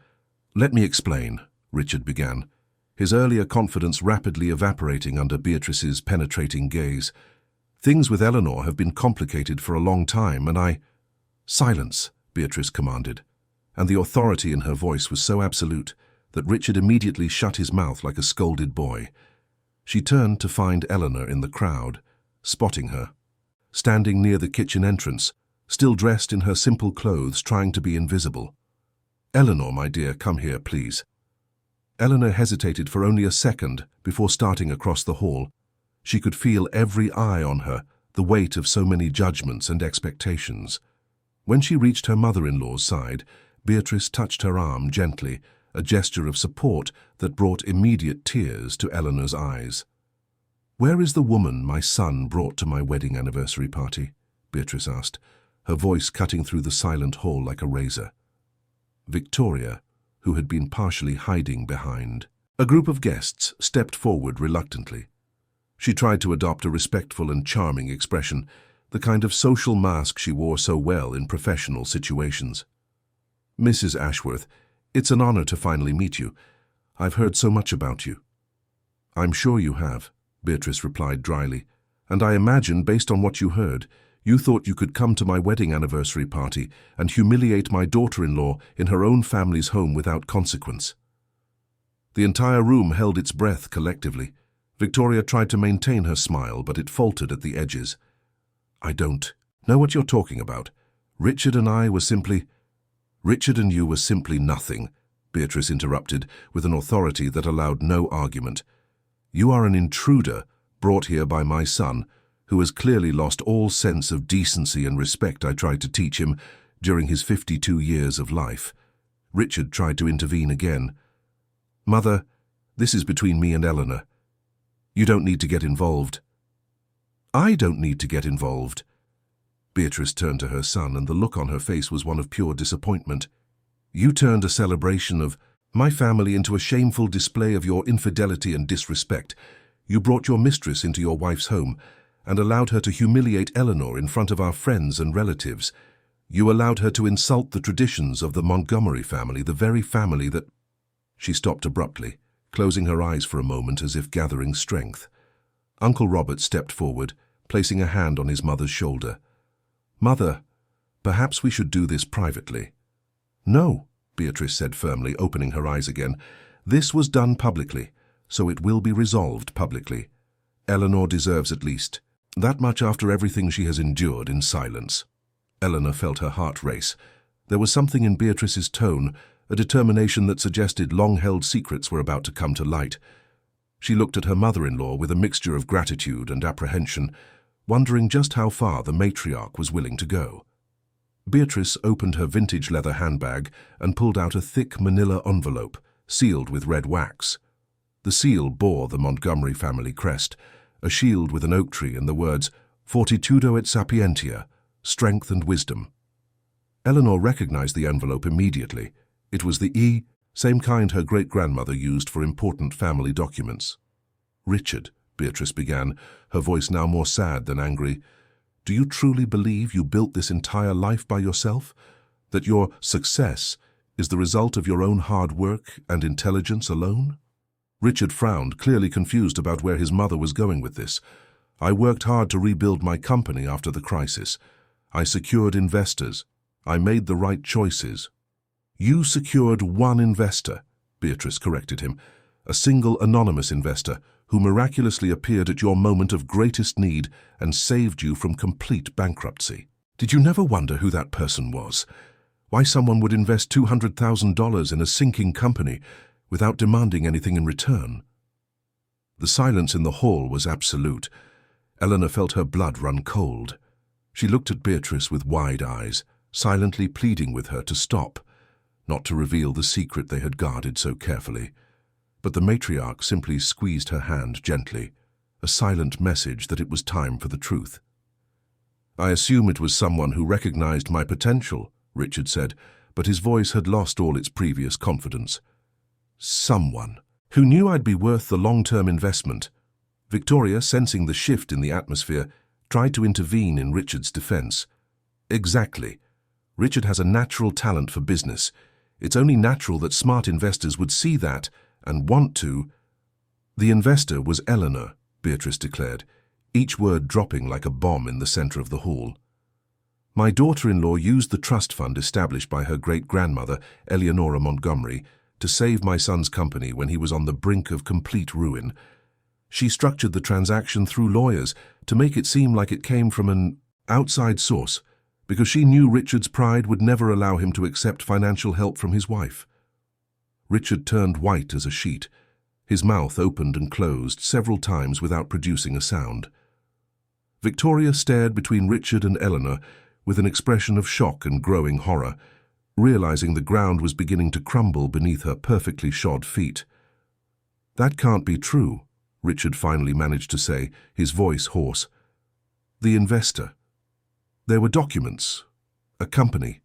let me explain," Richard began, his earlier confidence rapidly evaporating under Beatrice's penetrating gaze. "Things with Eleanor have been complicated for a long time, and I—" "Silence," Beatrice commanded, and the authority in her voice was so absolute that Richard immediately shut his mouth like a scolded boy. She turned to find Eleanor in the crowd, spotting her, standing near the kitchen entrance, still dressed in her simple clothes, trying to be invisible. "Eleanor, my dear, come here, please." Eleanor hesitated for only a second before starting across the hall. She could feel every eye on her, the weight of so many judgments and expectations. When she reached her mother-in-law's side, Beatrice touched her arm gently, a gesture of support that brought immediate tears to Eleanor's eyes. "Where is the woman my son brought to my wedding anniversary party?" Beatrice asked, her voice cutting through the silent hall like a razor. Victoria, who had been partially hiding behind a group of guests, stepped forward reluctantly. She tried to adopt a respectful and charming expression, the kind of social mask she wore so well in professional situations. "Mrs. Ashworth, it's an honor to finally meet you. I've heard so much about you." "I'm sure you have," Beatrice replied dryly, "and I imagine, based on what you heard, you thought you could come to my wedding anniversary party and humiliate my daughter-in-law in her own family's home without consequence." The entire room held its breath collectively. Victoria tried to maintain her smile, but it faltered at the edges. "I don't know what you're talking about. Richard and you were simply nothing," Beatrice interrupted with an authority that allowed no argument. "You are an intruder brought here by my son, who has clearly lost all sense of decency and respect I tried to teach him during his 52 years of life." Richard tried to intervene again. "Mother, this is between me and Eleanor. You don't need to get involved." "I don't need to get involved." Beatrice turned to her son, and the look on her face was one of pure disappointment. "You turned a celebration of my family into a shameful display of your infidelity and disrespect. You brought your mistress into your wife's home and allowed her to humiliate Eleanor in front of our friends and relatives. You allowed her to insult the traditions of the Montgomery family, the very family that—" She stopped abruptly, closing her eyes for a moment as if gathering strength. Uncle Robert stepped forward, placing a hand on his mother's shoulder. "Mother, perhaps we should do this privately." "No," Beatrice said firmly, opening her eyes again. "This was done publicly, so it will be resolved publicly. Eleanor deserves at least that much after everything she has endured in silence." Eleanor felt her heart race. There was something in Beatrice's tone, a determination that suggested long-held secrets were about to come to light. She looked at her mother-in-law with a mixture of gratitude and apprehension, wondering just how far the matriarch was willing to go. Beatrice opened her vintage leather handbag and pulled out a thick manila envelope, sealed with red wax. The seal bore the Montgomery family crest, a shield with an oak tree and the words "Fortitudo et Sapientia," strength and wisdom. Eleanor recognized the envelope immediately. It was the same kind her great-grandmother used for important family documents. "Richard," Beatrice began, her voice now more sad than angry, "do you truly believe you built this entire life by yourself? That your success is the result of your own hard work and intelligence alone?" Richard frowned, clearly confused about where his mother was going with this. "I worked hard to rebuild my company after the crisis. I secured investors. I made the right choices." "You secured one investor," Beatrice corrected him, "a single anonymous investor who miraculously appeared at your moment of greatest need and saved you from complete bankruptcy. Did you never wonder who that person was? Why someone would invest $200,000 in a sinking company without demanding anything in return?" The silence in the hall was absolute. Eleanor felt her blood run cold. She looked at Beatrice with wide eyes, silently pleading with her to stop, not to reveal the secret they had guarded so carefully. But the matriarch simply squeezed her hand gently, a silent message that it was time for the truth. "I assume it was someone who recognized my potential," Richard said, but his voice had lost all its previous confidence. "Someone who knew I'd be worth the long-term investment." Victoria, sensing the shift in the atmosphere, tried to intervene in Richard's defense. "Exactly. Richard has a natural talent for business. It's only natural that smart investors would see that and want to—" "The investor was Eleanor," Beatrice declared, each word dropping like a bomb in the center of the hall. "My daughter-in-law used the trust fund established by her great-grandmother, Eleonora Montgomery, to save my son's company when he was on the brink of complete ruin. She structured the transaction through lawyers to make it seem like it came from an outside source, because she knew Richard's pride would never allow him to accept financial help from his wife." Richard turned white as a sheet. His mouth opened and closed several times without producing a sound. Victoria stared between Richard and Eleanor with an expression of shock and growing horror, realizing the ground was beginning to crumble beneath her perfectly shod feet. "That can't be true," Richard finally managed to say, his voice hoarse. "The investor. There were documents. A company."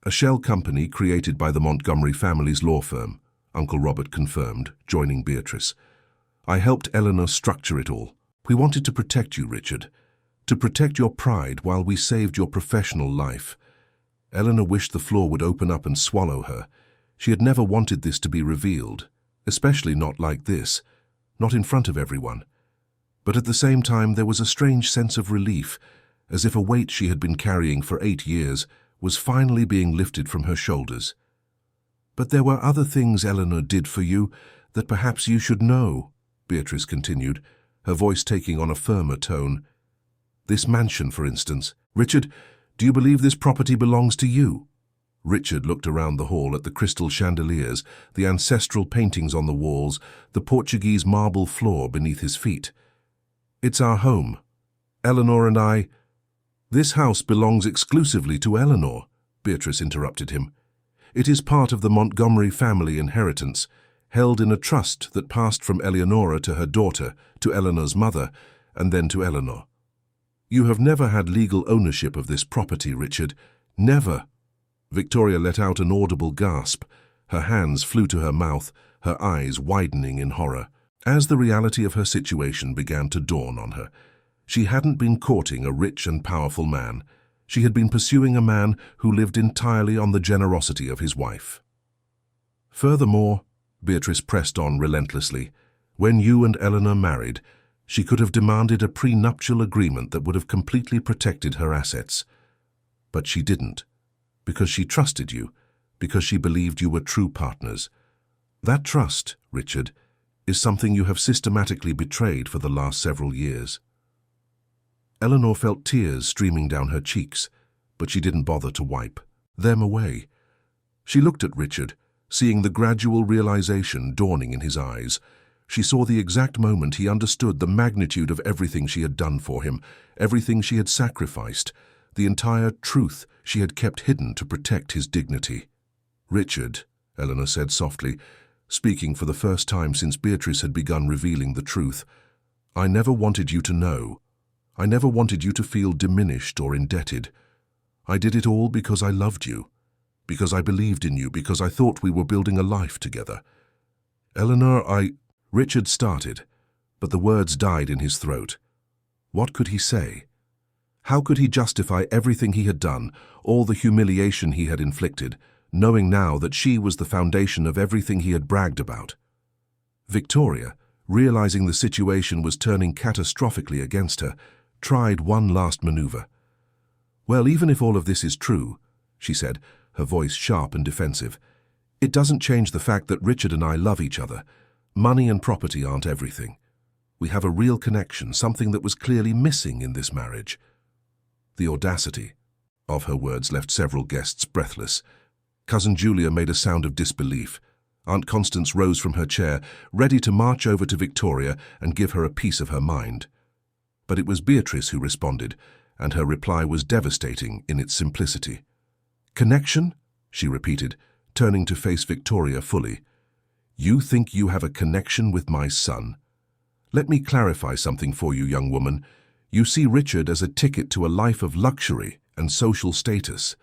"A shell company created by the Montgomery family's law firm," Uncle Robert confirmed, joining Beatrice. "I helped Eleanor structure it all. We wanted to protect you, Richard. To protect your pride while we saved your professional life. Eleanor wished the floor would open up and swallow her. She had never wanted this to be revealed, especially not like this, not in front of everyone. But at the same time there was a strange sense of relief, as if a weight she had been carrying for 8 years was finally being lifted from her shoulders. But there were other things Eleanor did for you that perhaps you should know," Beatrice continued, her voice taking on a firmer tone. "This mansion, for instance. Richard, do you believe this property belongs to you?" Richard looked around the hall at the crystal chandeliers, the ancestral paintings on the walls, the Portuguese marble floor beneath his feet. "It's our home. Eleanor and I—" "This house belongs exclusively to Eleanor," Beatrice interrupted him. "It is part of the Montgomery family inheritance, held in a trust that passed from Eleonora to her daughter, to Eleanor's mother, and then to Eleanor. You have never had legal ownership of this property, Richard. Never." Victoria let out an audible gasp. Her hands flew to her mouth, her eyes widening in horror. As the reality of her situation began to dawn on her, she hadn't been courting a rich and powerful man. She had been pursuing a man who lived entirely on the generosity of his wife. "Furthermore," Beatrice pressed on relentlessly, "when you and Eleanor married, she could have demanded a prenuptial agreement that would have completely protected her assets. But she didn't, because she trusted you, because she believed you were true partners. That trust, Richard, is something you have systematically betrayed for the last several years." Eleanor felt tears streaming down her cheeks, but she didn't bother to wipe them away. She looked at Richard, seeing the gradual realization dawning in his eyes. She saw the exact moment he understood the magnitude of everything she had done for him, everything she had sacrificed, the entire truth she had kept hidden to protect his dignity. "Richard," Eleanor said softly, speaking for the first time since Beatrice had begun revealing the truth, "I never wanted you to know. I never wanted you to feel diminished or indebted. I did it all because I loved you, because I believed in you, because I thought we were building a life together. Eleanor, Richard started, but the words died in his throat. What could he say? How could he justify everything he had done, all the humiliation he had inflicted, knowing now that she was the foundation of everything he had bragged about? Victoria, realizing the situation was turning catastrophically against her, tried one last maneuver. Well, even if all of this is true, she said, her voice sharp and defensive, it doesn't change the fact that Richard and I love each other. Money and property aren't everything. We have a real connection, something that was clearly missing in this marriage. The audacity of her words left several guests breathless. Cousin Julia made a sound of disbelief. Aunt Constance rose from her chair, ready to march over to Victoria and give her a piece of her mind. But it was Beatrice who responded, and her reply was devastating in its simplicity. "Connection?" she repeated, turning to face Victoria fully. "You think you have a connection with my son? Let me clarify something for you, young woman. You see Richard as a ticket to a life of luxury and social status.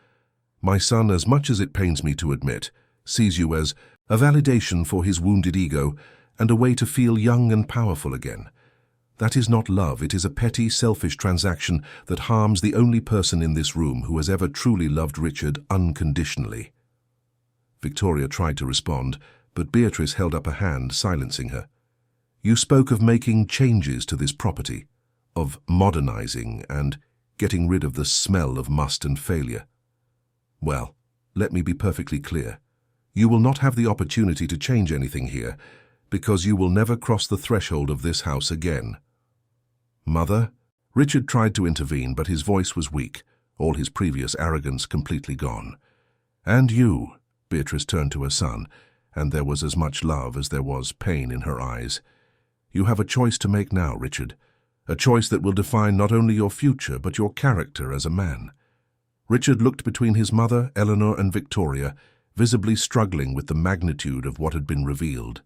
My son, as much as it pains me to admit, sees you as a validation for his wounded ego and a way to feel young and powerful again. That is not love. It is a petty, selfish transaction that harms the only person in this room who has ever truly loved Richard unconditionally." Victoria tried to respond, but Beatrice held up a hand, silencing her. "You spoke of making changes to this property, of modernizing and getting rid of the smell of must and failure. Well, let me be perfectly clear. You will not have the opportunity to change anything here, because you will never cross the threshold of this house again." "Mother?" Richard tried to intervene, but his voice was weak, all his previous arrogance completely gone. "And you?" Beatrice turned to her son, and there was as much love as there was pain in her eyes. "You have a choice to make now, Richard, a choice that will define not only your future, but your character as a man." Richard looked between his mother, Eleanor, and Victoria, visibly struggling with the magnitude of what had been revealed.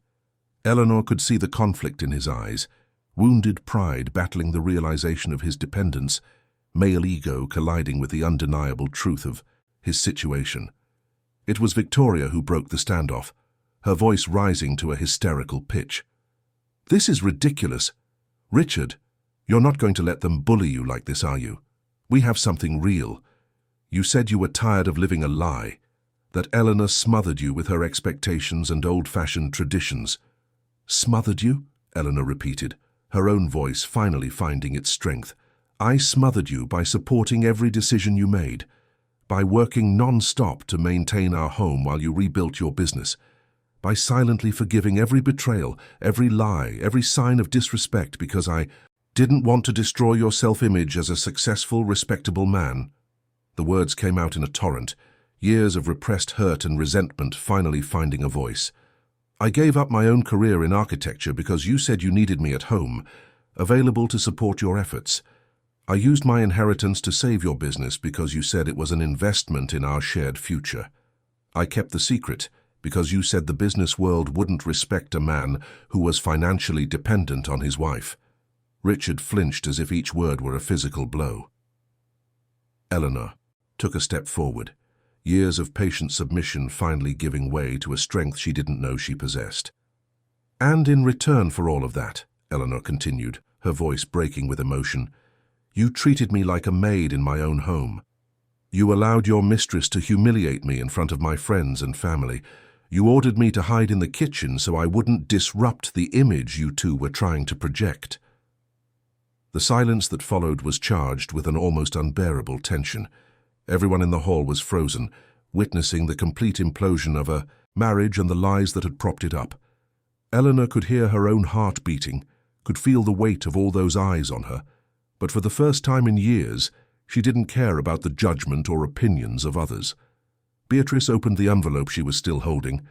Eleanor could see the conflict in his eyes, wounded pride battling the realization of his dependence, male ego colliding with the undeniable truth of his situation. It was Victoria who broke the standoff, her voice rising to a hysterical pitch. "This is ridiculous. Richard, you're not going to let them bully you like this, are you? We have something real. You said you were tired of living a lie, that Eleanor smothered you with her expectations and old-fashioned traditions." "Smothered you?" Eleanor repeated, her own voice finally finding its strength. "I smothered you by supporting every decision you made, by working non-stop to maintain our home while you rebuilt your business, by silently forgiving every betrayal, every lie, every sign of disrespect because I didn't want to destroy your self-image as a successful, respectable man." The words came out in a torrent, years of repressed hurt and resentment finally finding a voice. "I gave up my own career in architecture because you said you needed me at home, available to support your efforts. I used my inheritance to save your business because you said it was an investment in our shared future. I kept the secret because you said the business world wouldn't respect a man who was financially dependent on his wife." Richard flinched as if each word were a physical blow. Eleanor took a step forward, years of patient submission finally giving way to a strength she didn't know she possessed. "And in return for all of that," Eleanor continued, her voice breaking with emotion, "you treated me like a maid in my own home. You allowed your mistress to humiliate me in front of my friends and family. You ordered me to hide in the kitchen so I wouldn't disrupt the image you two were trying to project." The silence that followed was charged with an almost unbearable tension. Everyone in the hall was frozen, witnessing the complete implosion of a marriage and the lies that had propped it up. Eleanor could hear her own heart beating, could feel the weight of all those eyes on her, but for the first time in years, she didn't care about the judgment or opinions of others. Beatrice opened the envelope she was still holding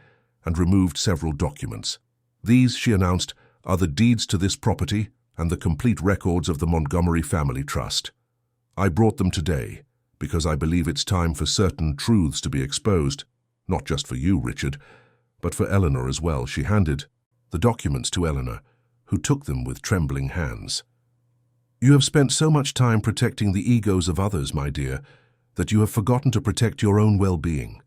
and removed several documents. "These," she announced, "are the deeds to this property and the complete records of the Montgomery Family Trust. I brought them today because I believe it's time for certain truths to be exposed, not just for you, Richard, but for Eleanor as well." She handed the documents to Eleanor, who took them with trembling hands. "You have spent so much time protecting the egos of others, my dear, that you have forgotten to protect your own well-being.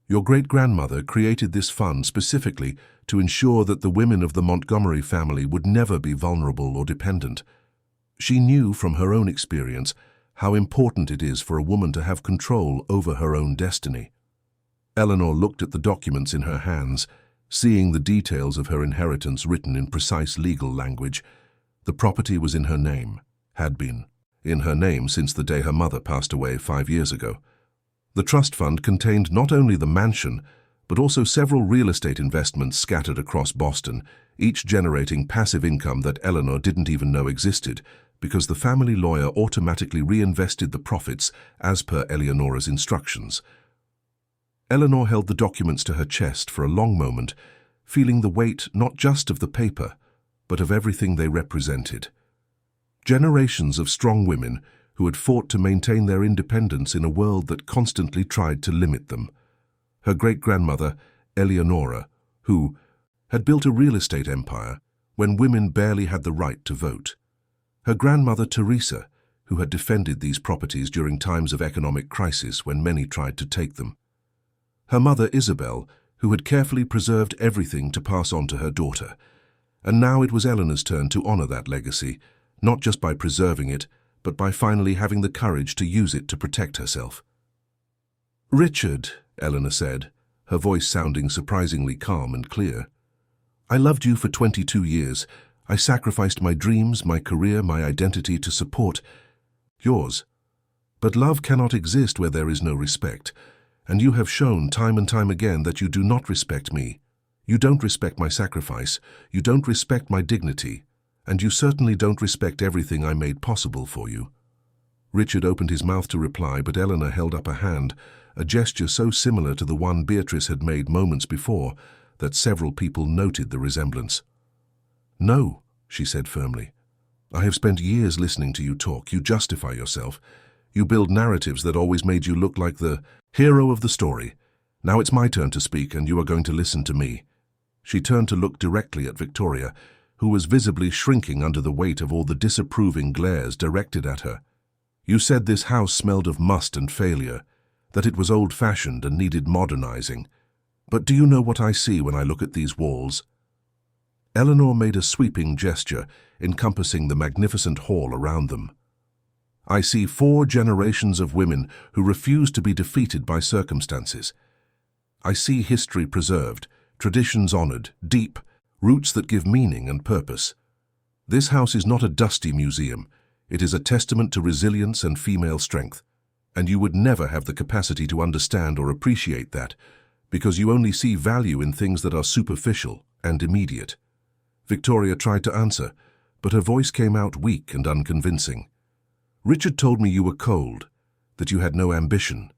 Your great-grandmother created this fund specifically to ensure that the women of the Montgomery family would never be vulnerable or dependent. She knew from her own experience how important it is for a woman to have control over her own destiny. Eleanor looked at the documents in her hands, seeing the details of her inheritance written in precise legal language. The property was in her name, had been in her name since the day her mother passed away 5 years ago. The trust fund contained not only the mansion, but also several real estate investments scattered across Boston, each generating passive income that Eleanor didn't even know existed, because the family lawyer automatically reinvested the profits as per Eleanor's instructions. Eleanor held the documents to her chest for a long moment, feeling the weight not just of the paper, but of everything they represented. Generations of strong women who had fought to maintain their independence in a world that constantly tried to limit them. Her great-grandmother, Eleonora, who had built a real estate empire when women barely had the right to vote. Her grandmother, Teresa, who had defended these properties during times of economic crisis when many tried to take them. Her mother, Isabel, who had carefully preserved everything to pass on to her daughter. And now it was Eleanor's turn to honor that legacy, not just by preserving it, but by finally having the courage to use it to protect herself. "Richard," Eleanor said, her voice sounding surprisingly calm and clear, "I loved you for 22 years. I sacrificed my dreams, my career, my identity to support yours. But love cannot exist where there is no respect, and you have shown time and time again that you do not respect me. You don't respect my sacrifice, you don't respect my dignity, and you certainly don't respect everything I made possible for you." Richard opened his mouth to reply, but Eleanor held up a hand, a gesture so similar to the one Beatrice had made moments before that several people noted the resemblance. "No," she said firmly. "I have spent years listening to you talk. You justify yourself. You build narratives that always made you look like the hero of the story. Now it's my turn to speak, and you are going to listen to me." She turned to look directly at Victoria, who was visibly shrinking under the weight of all the disapproving glares directed at her. "You said this house smelled of must and failure, that it was old-fashioned and needed modernizing. But do you know what I see when I look at these walls?" Eleanor made a sweeping gesture, encompassing the magnificent hall around them. "I see 4 generations of women who refuse to be defeated by circumstances. I see history preserved, traditions honored, deep, roots that give meaning and purpose. This house is not a dusty museum. It is a testament to resilience and female strength. And you would never have the capacity to understand or appreciate that, because you only see value in things that are superficial and immediate." Victoria tried to answer, but her voice came out weak and unconvincing. "Richard told me you were cold, that you had no ambition,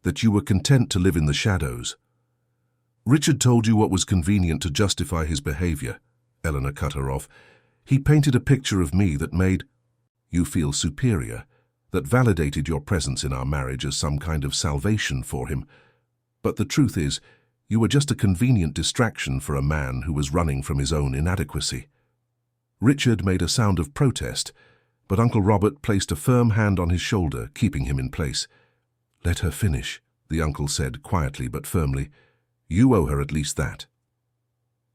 that you were content to live in the shadows." "Richard told you what was convenient to justify his behavior," Eleanor cut her off. "He painted a picture of me that made you feel superior, that validated your presence in our marriage as some kind of salvation for him. But the truth is, you were just a convenient distraction for a man who was running from his own inadequacy." Richard made a sound of protest, but Uncle Robert placed a firm hand on his shoulder, keeping him in place. "Let her finish," the uncle said quietly but firmly. "You owe her at least that."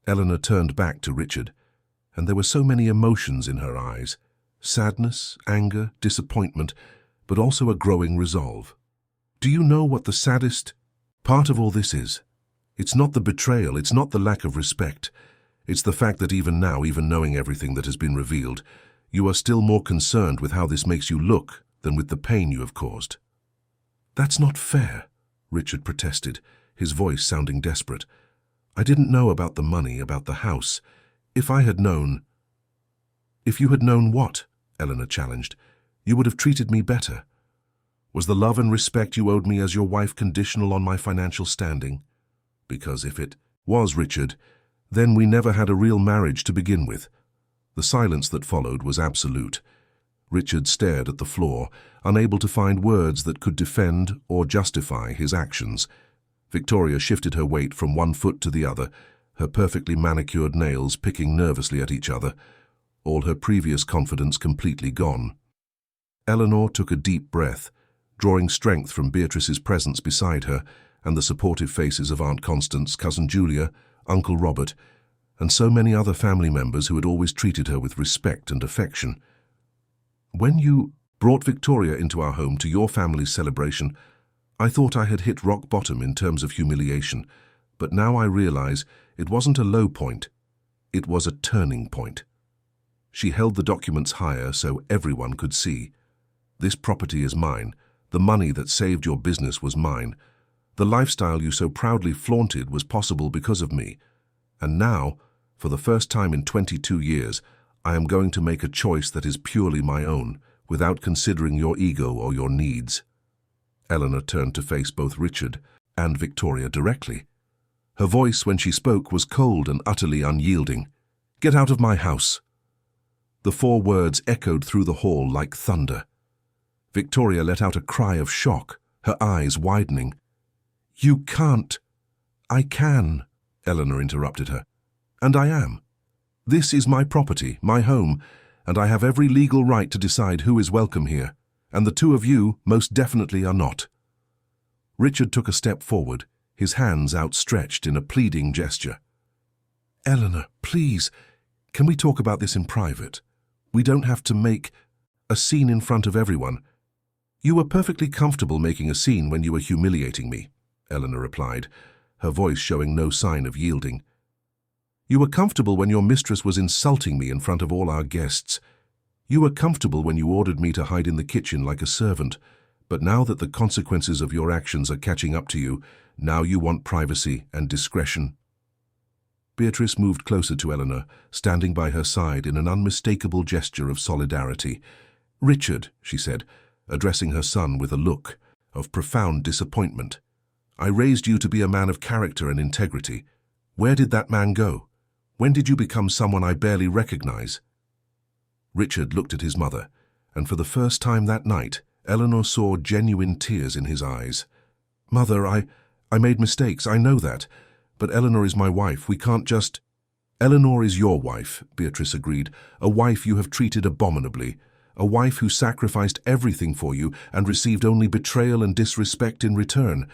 Eleanor turned back to Richard, and there were so many emotions in her eyes. Sadness, anger, disappointment, but also a growing resolve. "Do you know what the saddest part of all this is? It's not the betrayal, it's not the lack of respect. It's the fact that even now, even knowing everything that has been revealed, you are still more concerned with how this makes you look than with the pain you have caused." "That's not fair," Richard protested, his voice sounding desperate. "I didn't know about the money, about the house. If I had known—" "If you had known what?" Eleanor challenged. "You would have treated me better. Was the love and respect you owed me as your wife conditional on my financial standing? Because if it was, Richard, then we never had a real marriage to begin with." The silence that followed was absolute. Richard stared at the floor, unable to find words that could defend or justify his actions. Victoria shifted her weight from one foot to the other, her perfectly manicured nails picking nervously at each other, all her previous confidence completely gone. Eleanor took a deep breath, drawing strength from Beatrice's presence beside her and the supportive faces of Aunt Constance, Cousin Julia, Uncle Robert, and so many other family members who had always treated her with respect and affection. When you brought Victoria into our home to your family's celebration, I thought I had hit rock bottom in terms of humiliation, but now I realize it wasn't a low point, it was a turning point. She held the documents higher so everyone could see. This property is mine. The money that saved your business was mine. The lifestyle you so proudly flaunted was possible because of me. And now, for the first time in 22 years, I am going to make a choice that is purely my own, without considering your ego or your needs. Eleanor turned to face both Richard and Victoria directly. Her voice, when she spoke, was cold and utterly unyielding. "Get out of my house." The 4 words echoed through the hall like thunder. Victoria let out a cry of shock, her eyes widening. "You can't." "I can," Eleanor interrupted her. "And I am. This is my property, my home, and I have every legal right to decide who is welcome here, and the 2 of you most definitely are not." Richard took a step forward, his hands outstretched in a pleading gesture. "Eleanor, please, can we talk about this in private? We don't have to make a scene in front of everyone." "You were perfectly comfortable making a scene when you were humiliating me," Eleanor replied, her voice showing no sign of yielding. "You were comfortable when your mistress was insulting me in front of all our guests. You were comfortable when you ordered me to hide in the kitchen like a servant. But now that the consequences of your actions are catching up to you, now you want privacy and discretion." Beatrice moved closer to Eleanor, standing by her side in an unmistakable gesture of solidarity. "Richard," she said, addressing her son with a look of profound disappointment, "I raised you to be a man of character and integrity. Where did that man go? When did you become someone I barely recognize?" Richard looked at his mother, and for the first time that night, Eleanor saw genuine tears in his eyes. "Mother, I made mistakes, I know that. But Eleanor is my wife, we can't just—" "Eleanor is your wife," Beatrice agreed, "a wife you have treated abominably. A wife who sacrificed everything for you and received only betrayal and disrespect in return.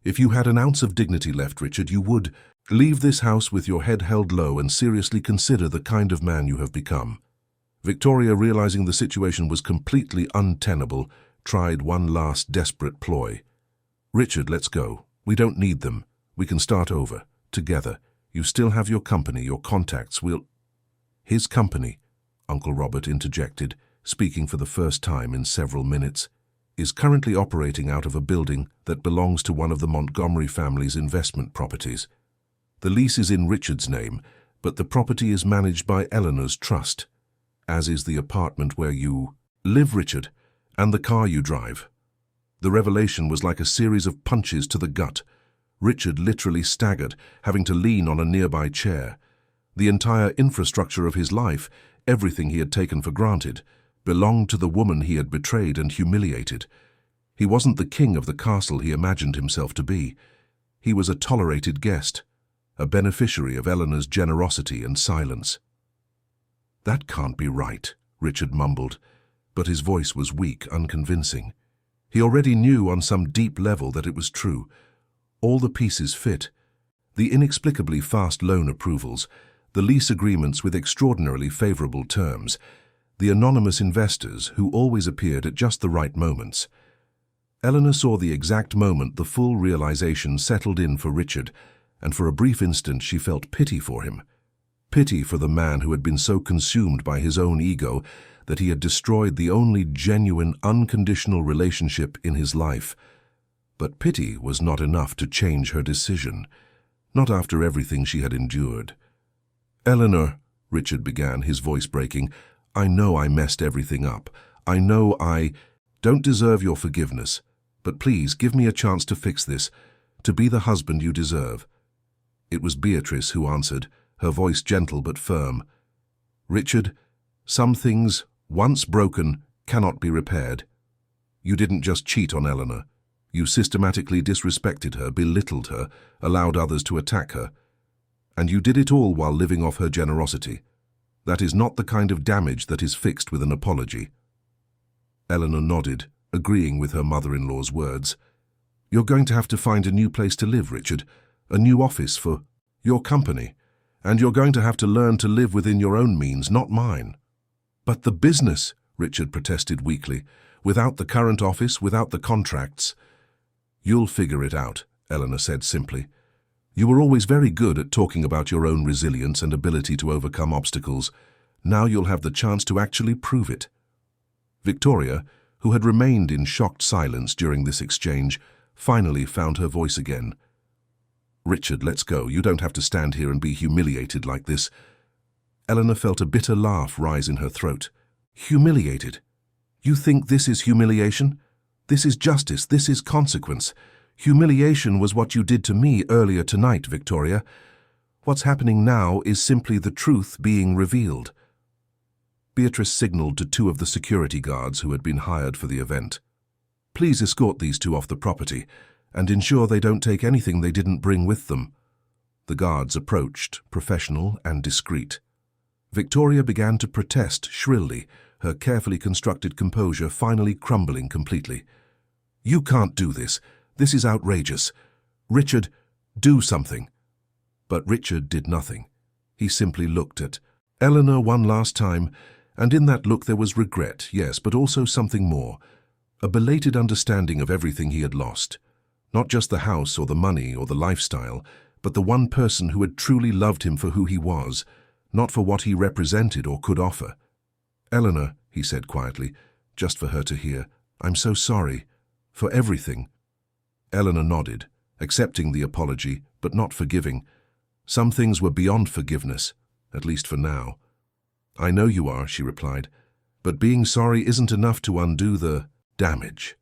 If you had an ounce of dignity left, Richard, you would leave this house with your head held low and seriously consider the kind of man you have become." Victoria, realizing the situation was completely untenable, tried one last desperate ploy. "Richard, let's go. We don't need them. We can start over, together. You still have your company, your contacts. We'll—" "His company," Uncle Robert interjected, speaking for the first time in several minutes, "is currently operating out of a building that belongs to one of the Montgomery family's investment properties. The lease is in Richard's name, but the property is managed by Eleanor's trust, as is the apartment where you live, Richard, and the car you drive." The revelation was like a series of punches to the gut. Richard literally staggered, having to lean on a nearby chair. The entire infrastructure of his life, everything he had taken for granted, belonged to the woman he had betrayed and humiliated. He wasn't the king of the castle he imagined himself to be. He was a tolerated guest, a beneficiary of Eleanor's generosity and silence. "That can't be right," Richard mumbled, but his voice was weak, unconvincing. He already knew on some deep level that it was true. All the pieces fit. The inexplicably fast loan approvals, the lease agreements with extraordinarily favorable terms, the anonymous investors who always appeared at just the right moments. Eleanor saw the exact moment the full realization settled in for Richard, and for a brief instant she felt pity for him. Pity for the man who had been so consumed by his own ego that he had destroyed the only genuine, unconditional relationship in his life. But pity was not enough to change her decision, not after everything she had endured. "Eleanor," Richard began, his voice breaking, "I know I messed everything up. I know I don't deserve your forgiveness, but please give me a chance to fix this, to be the husband you deserve." It was Beatrice who answered, her voice gentle but firm. "Richard, some things, once broken, cannot be repaired. You didn't just cheat on Eleanor. You systematically disrespected her, belittled her, allowed others to attack her. And you did it all while living off her generosity. That is not the kind of damage that is fixed with an apology." Eleanor nodded, agreeing with her mother-in-law's words. "You're going to have to find a new place to live, Richard, a new office for your company, and you're going to have to learn to live within your own means, not mine." "But the business," Richard protested weakly, "without the current office, without the contracts." "You'll figure it out," Eleanor said simply. "You were always very good at talking about your own resilience and ability to overcome obstacles. Now you'll have the chance to actually prove it." Victoria, who had remained in shocked silence during this exchange, finally found her voice again. "Richard, let's go. You don't have to stand here and be humiliated like this." Eleanor felt a bitter laugh rise in her throat. "Humiliated? You think this is humiliation? This is justice. This is consequence. Humiliation was what you did to me earlier tonight, Victoria. What's happening now is simply the truth being revealed." Beatrice signaled to two of the security guards who had been hired for the event. "Please escort these two off the property and ensure they don't take anything they didn't bring with them." The guards approached, professional and discreet. Victoria began to protest shrilly, her carefully constructed composure finally crumbling completely. "You can't do this. This is outrageous. Richard, do something." But Richard did nothing. He simply looked at Eleanor one last time, and in that look there was regret, yes, but also something more. A belated understanding of everything he had lost. Not just the house or the money or the lifestyle, but the one person who had truly loved him for who he was, not for what he represented or could offer. "Eleanor," he said quietly, just for her to hear, "I'm so sorry. For everything." Eleanor nodded, accepting the apology, but not forgiving. Some things were beyond forgiveness, at least for now. "I know you are," she replied, "but being sorry isn't enough to undo the damage."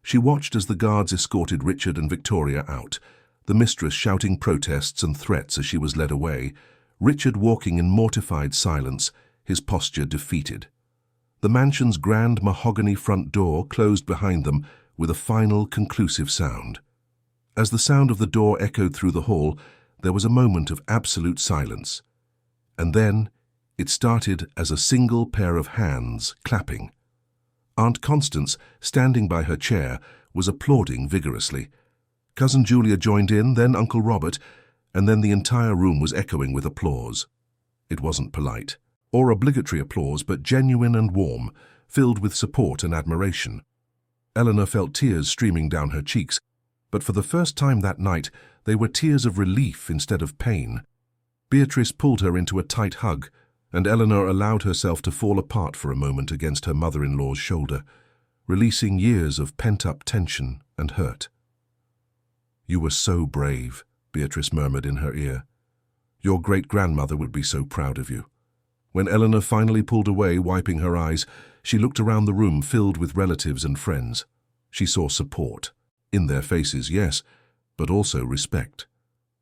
She watched as the guards escorted Richard and Victoria out, the mistress shouting protests and threats as she was led away, Richard walking in mortified silence, his posture defeated. The mansion's grand mahogany front door closed behind them with a final, conclusive sound. As the sound of the door echoed through the hall, there was a moment of absolute silence. And then it started as a single pair of hands clapping. Aunt Constance, standing by her chair, was applauding vigorously. Cousin Julia joined in, then Uncle Robert, and then the entire room was echoing with applause. It wasn't polite, or obligatory applause, but genuine and warm, filled with support and admiration. Eleanor felt tears streaming down her cheeks, but for the first time that night they were tears of relief instead of pain. Beatrice pulled her into a tight hug, and Eleanor allowed herself to fall apart for a moment against her mother-in-law's shoulder, releasing years of pent-up tension and hurt. "You were so brave," Beatrice murmured in her ear. "Your great-grandmother would be so proud of you." When Eleanor finally pulled away, wiping her eyes, she looked around the room filled with relatives and friends. She saw support. In their faces, yes, but also respect.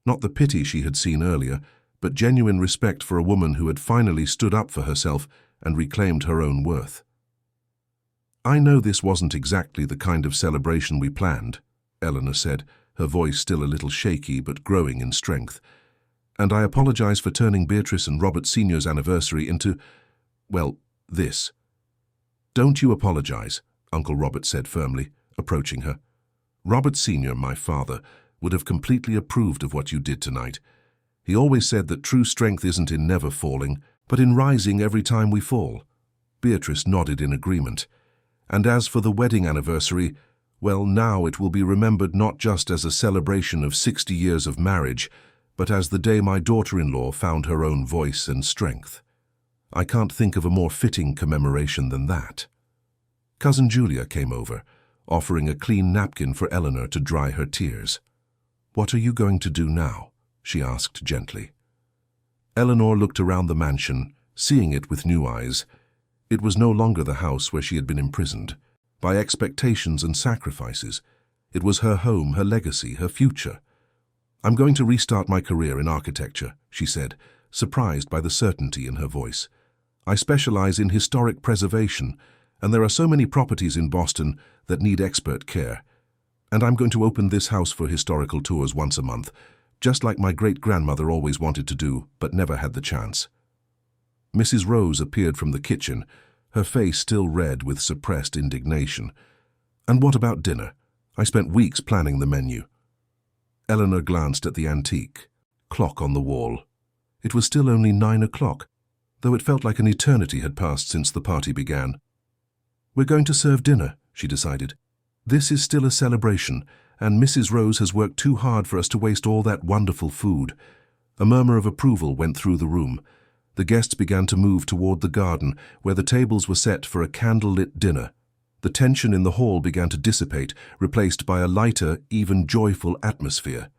Not the pity she had seen earlier, but genuine respect for a woman who had finally stood up for herself and reclaimed her own worth. "I know this wasn't exactly the kind of celebration we planned," Eleanor said, her voice still a little shaky but growing in strength. "And I apologize for turning Beatrice and Robert Sr.'s anniversary into, well, this." "Don't you apologize," Uncle Robert said firmly, approaching her. "Robert Sr., my father, would have completely approved of what you did tonight. He always said that true strength isn't in never falling, but in rising every time we fall." Beatrice nodded in agreement. "And as for the wedding anniversary, well, now it will be remembered not just as a celebration of 60 years of marriage, but as the day my daughter-in-law found her own voice and strength. I can't think of a more fitting commemoration than that." Cousin Julia came over, offering a clean napkin for Eleanor to dry her tears. "What are you going to do now?" she asked gently. Eleanor looked around the mansion, seeing it with new eyes. It was no longer the house where she had been imprisoned, by expectations and sacrifices. It was her home, her legacy, her future. "I'm going to restart my career in architecture," she said, surprised by the certainty in her voice. "I specialize in historic preservation, and there are so many properties in Boston that need expert care. And I'm going to open this house for historical tours once a month, just like my great-grandmother always wanted to do, but never had the chance." Mrs. Rose appeared from the kitchen, her face still red with suppressed indignation. And what about dinner? I spent weeks planning the menu. Eleanor glanced at the antique clock on the wall. It was still only 9 o'clock, though it felt like an eternity had passed since the party began. We're going to serve dinner, she decided. This is still a celebration, and Mrs. Rose has worked too hard for us to waste all that wonderful food. A murmur of approval went through the room. The guests began to move toward the garden, where the tables were set for a candle-lit dinner. The tension in the hall began to dissipate, replaced by a lighter, even joyful atmosphere.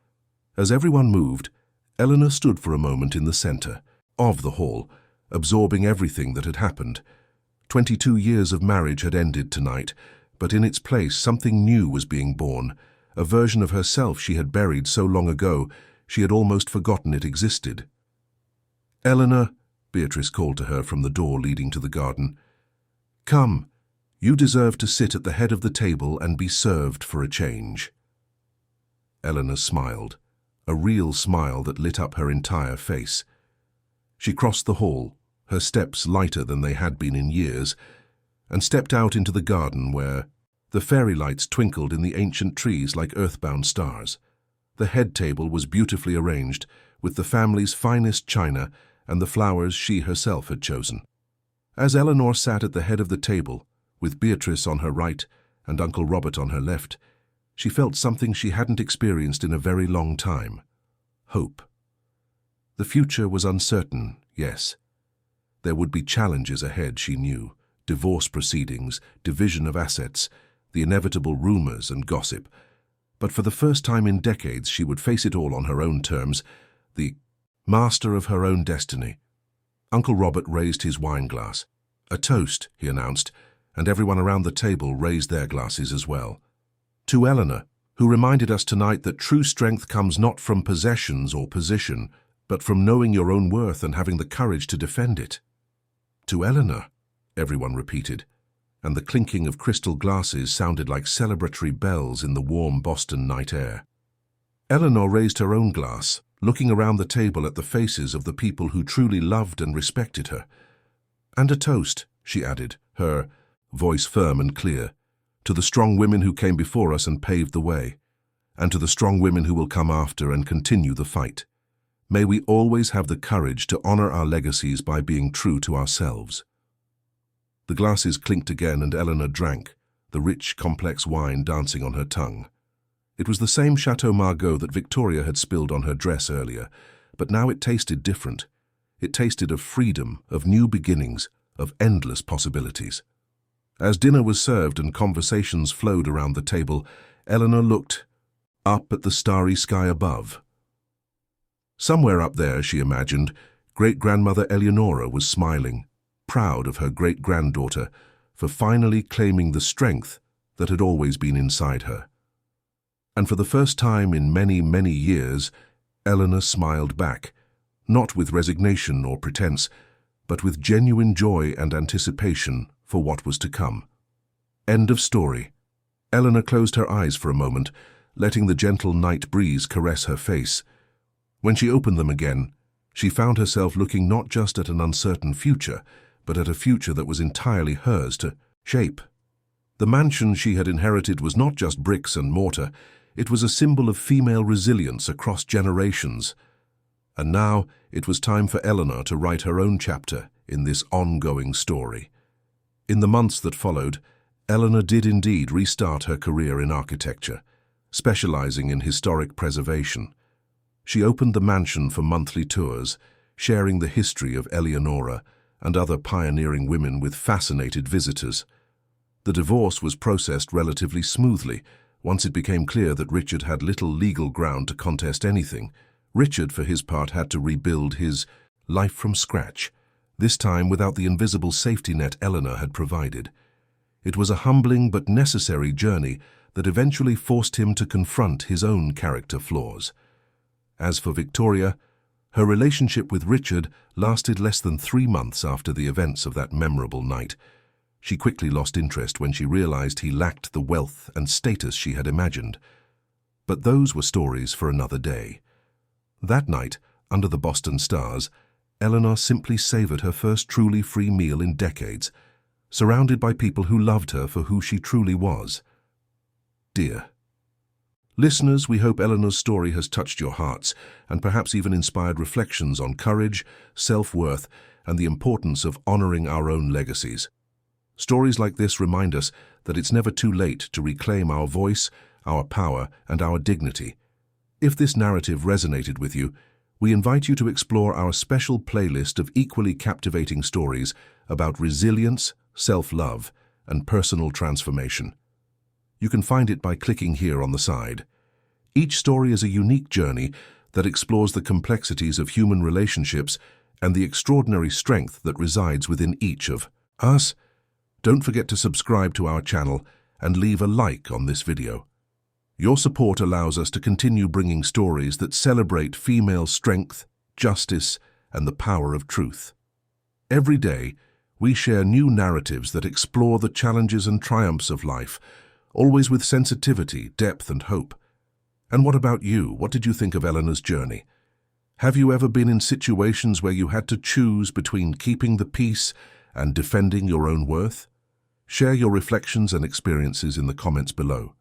As everyone moved, Eleanor stood for a moment in the center of the hall, absorbing everything that had happened. 22 years of marriage had ended tonight, but in its place something new was being born, a version of herself she had buried so long ago she had almost forgotten it existed. "Eleanor," Beatrice called to her from the door leading to the garden. "Come, you deserve to sit at the head of the table and be served for a change." Eleanor smiled, a real smile that lit up her entire face. She crossed the hall, her steps lighter than they had been in years, and stepped out into the garden where the fairy lights twinkled in the ancient trees like earthbound stars. The head table was beautifully arranged, with the family's finest china and the flowers she herself had chosen. As Eleanor sat at the head of the table, with Beatrice on her right and Uncle Robert on her left, she felt something she hadn't experienced in a very long time: hope. The future was uncertain, yes. There would be challenges ahead, she knew: divorce proceedings, division of assets, the inevitable rumors and gossip. But for the first time in decades, she would face it all on her own terms, the master of her own destiny. Uncle Robert raised his wine glass. "A toast," he announced, and everyone around the table raised their glasses as well. "To Eleanor, who reminded us tonight that true strength comes not from possessions or position, but from knowing your own worth and having the courage to defend it." "To Eleanor," everyone repeated, and the clinking of crystal glasses sounded like celebratory bells in the warm Boston night air. Eleanor raised her own glass, looking around the table at the faces of the people who truly loved and respected her. "And a toast," she added, her voice firm and clear, "to the strong women who came before us and paved the way, and to the strong women who will come after and continue the fight. May we always have the courage to honor our legacies by being true to ourselves." The glasses clinked again and Eleanor drank, the rich, complex wine dancing on her tongue. It was the same Chateau Margaux that Victoria had spilled on her dress earlier, but now it tasted different. It tasted of freedom, of new beginnings, of endless possibilities. As dinner was served and conversations flowed around the table, Eleanor looked up at the starry sky above. Somewhere up there, she imagined, great-grandmother Eleonora was smiling, proud of her great-granddaughter for finally claiming the strength that had always been inside her. And for the first time in many, many years, Eleanor smiled back, not with resignation or pretense, but with genuine joy and anticipation for what was to come. End of story. Eleanor closed her eyes for a moment, letting the gentle night breeze caress her face. When she opened them again, she found herself looking not just at an uncertain future, but at a future that was entirely hers to shape. The mansion she had inherited was not just bricks and mortar, it was a symbol of female resilience across generations. And now it was time for Eleanor to write her own chapter in this ongoing story. In the months that followed, Eleanor did indeed restart her career in architecture, specializing in historic preservation. She opened the mansion for monthly tours, sharing the history of Eleonora and other pioneering women with fascinated visitors. The divorce was processed relatively smoothly once it became clear that Richard had little legal ground to contest anything. Richard, for his part, had to rebuild his life from scratch, this time without the invisible safety net Eleanor had provided. It was a humbling but necessary journey that eventually forced him to confront his own character flaws. As for Victoria, her relationship with Richard lasted less than 3 months after the events of that memorable night. She quickly lost interest when she realized he lacked the wealth and status she had imagined. But those were stories for another day. That night, under the Boston stars, Eleanor simply savored her first truly free meal in decades, surrounded by people who loved her for who she truly was. dear. Listeners, we hope Eleanor's story has touched your hearts and perhaps even inspired reflections on courage, self-worth, and the importance of honoring our own legacies. Stories like this remind us that it's never too late to reclaim our voice, our power, and our dignity. If this narrative resonated with you, we invite you to explore our special playlist of equally captivating stories about resilience, self-love, and personal transformation. You can find it by clicking here on the side. Each story is a unique journey that explores the complexities of human relationships and the extraordinary strength that resides within each of us. Don't forget to subscribe to our channel and leave a like on this video. Your support allows us to continue bringing stories that celebrate female strength, justice, and the power of truth. Every day, we share new narratives that explore the challenges and triumphs of life, always with sensitivity, depth, and hope. And what about you? What did you think of Eleanor's journey? Have you ever been in situations where you had to choose between keeping the peace and defending your own worth? Share your reflections and experiences in the comments below.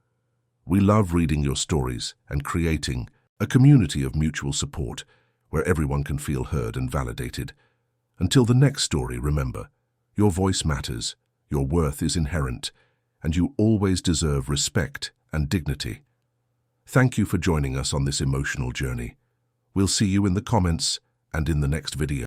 We love reading your stories and creating a community of mutual support where everyone can feel heard and validated. Until the next story, remember, your voice matters, your worth is inherent, and you always deserve respect and dignity. Thank you for joining us on this emotional journey. We'll see you in the comments and in the next video.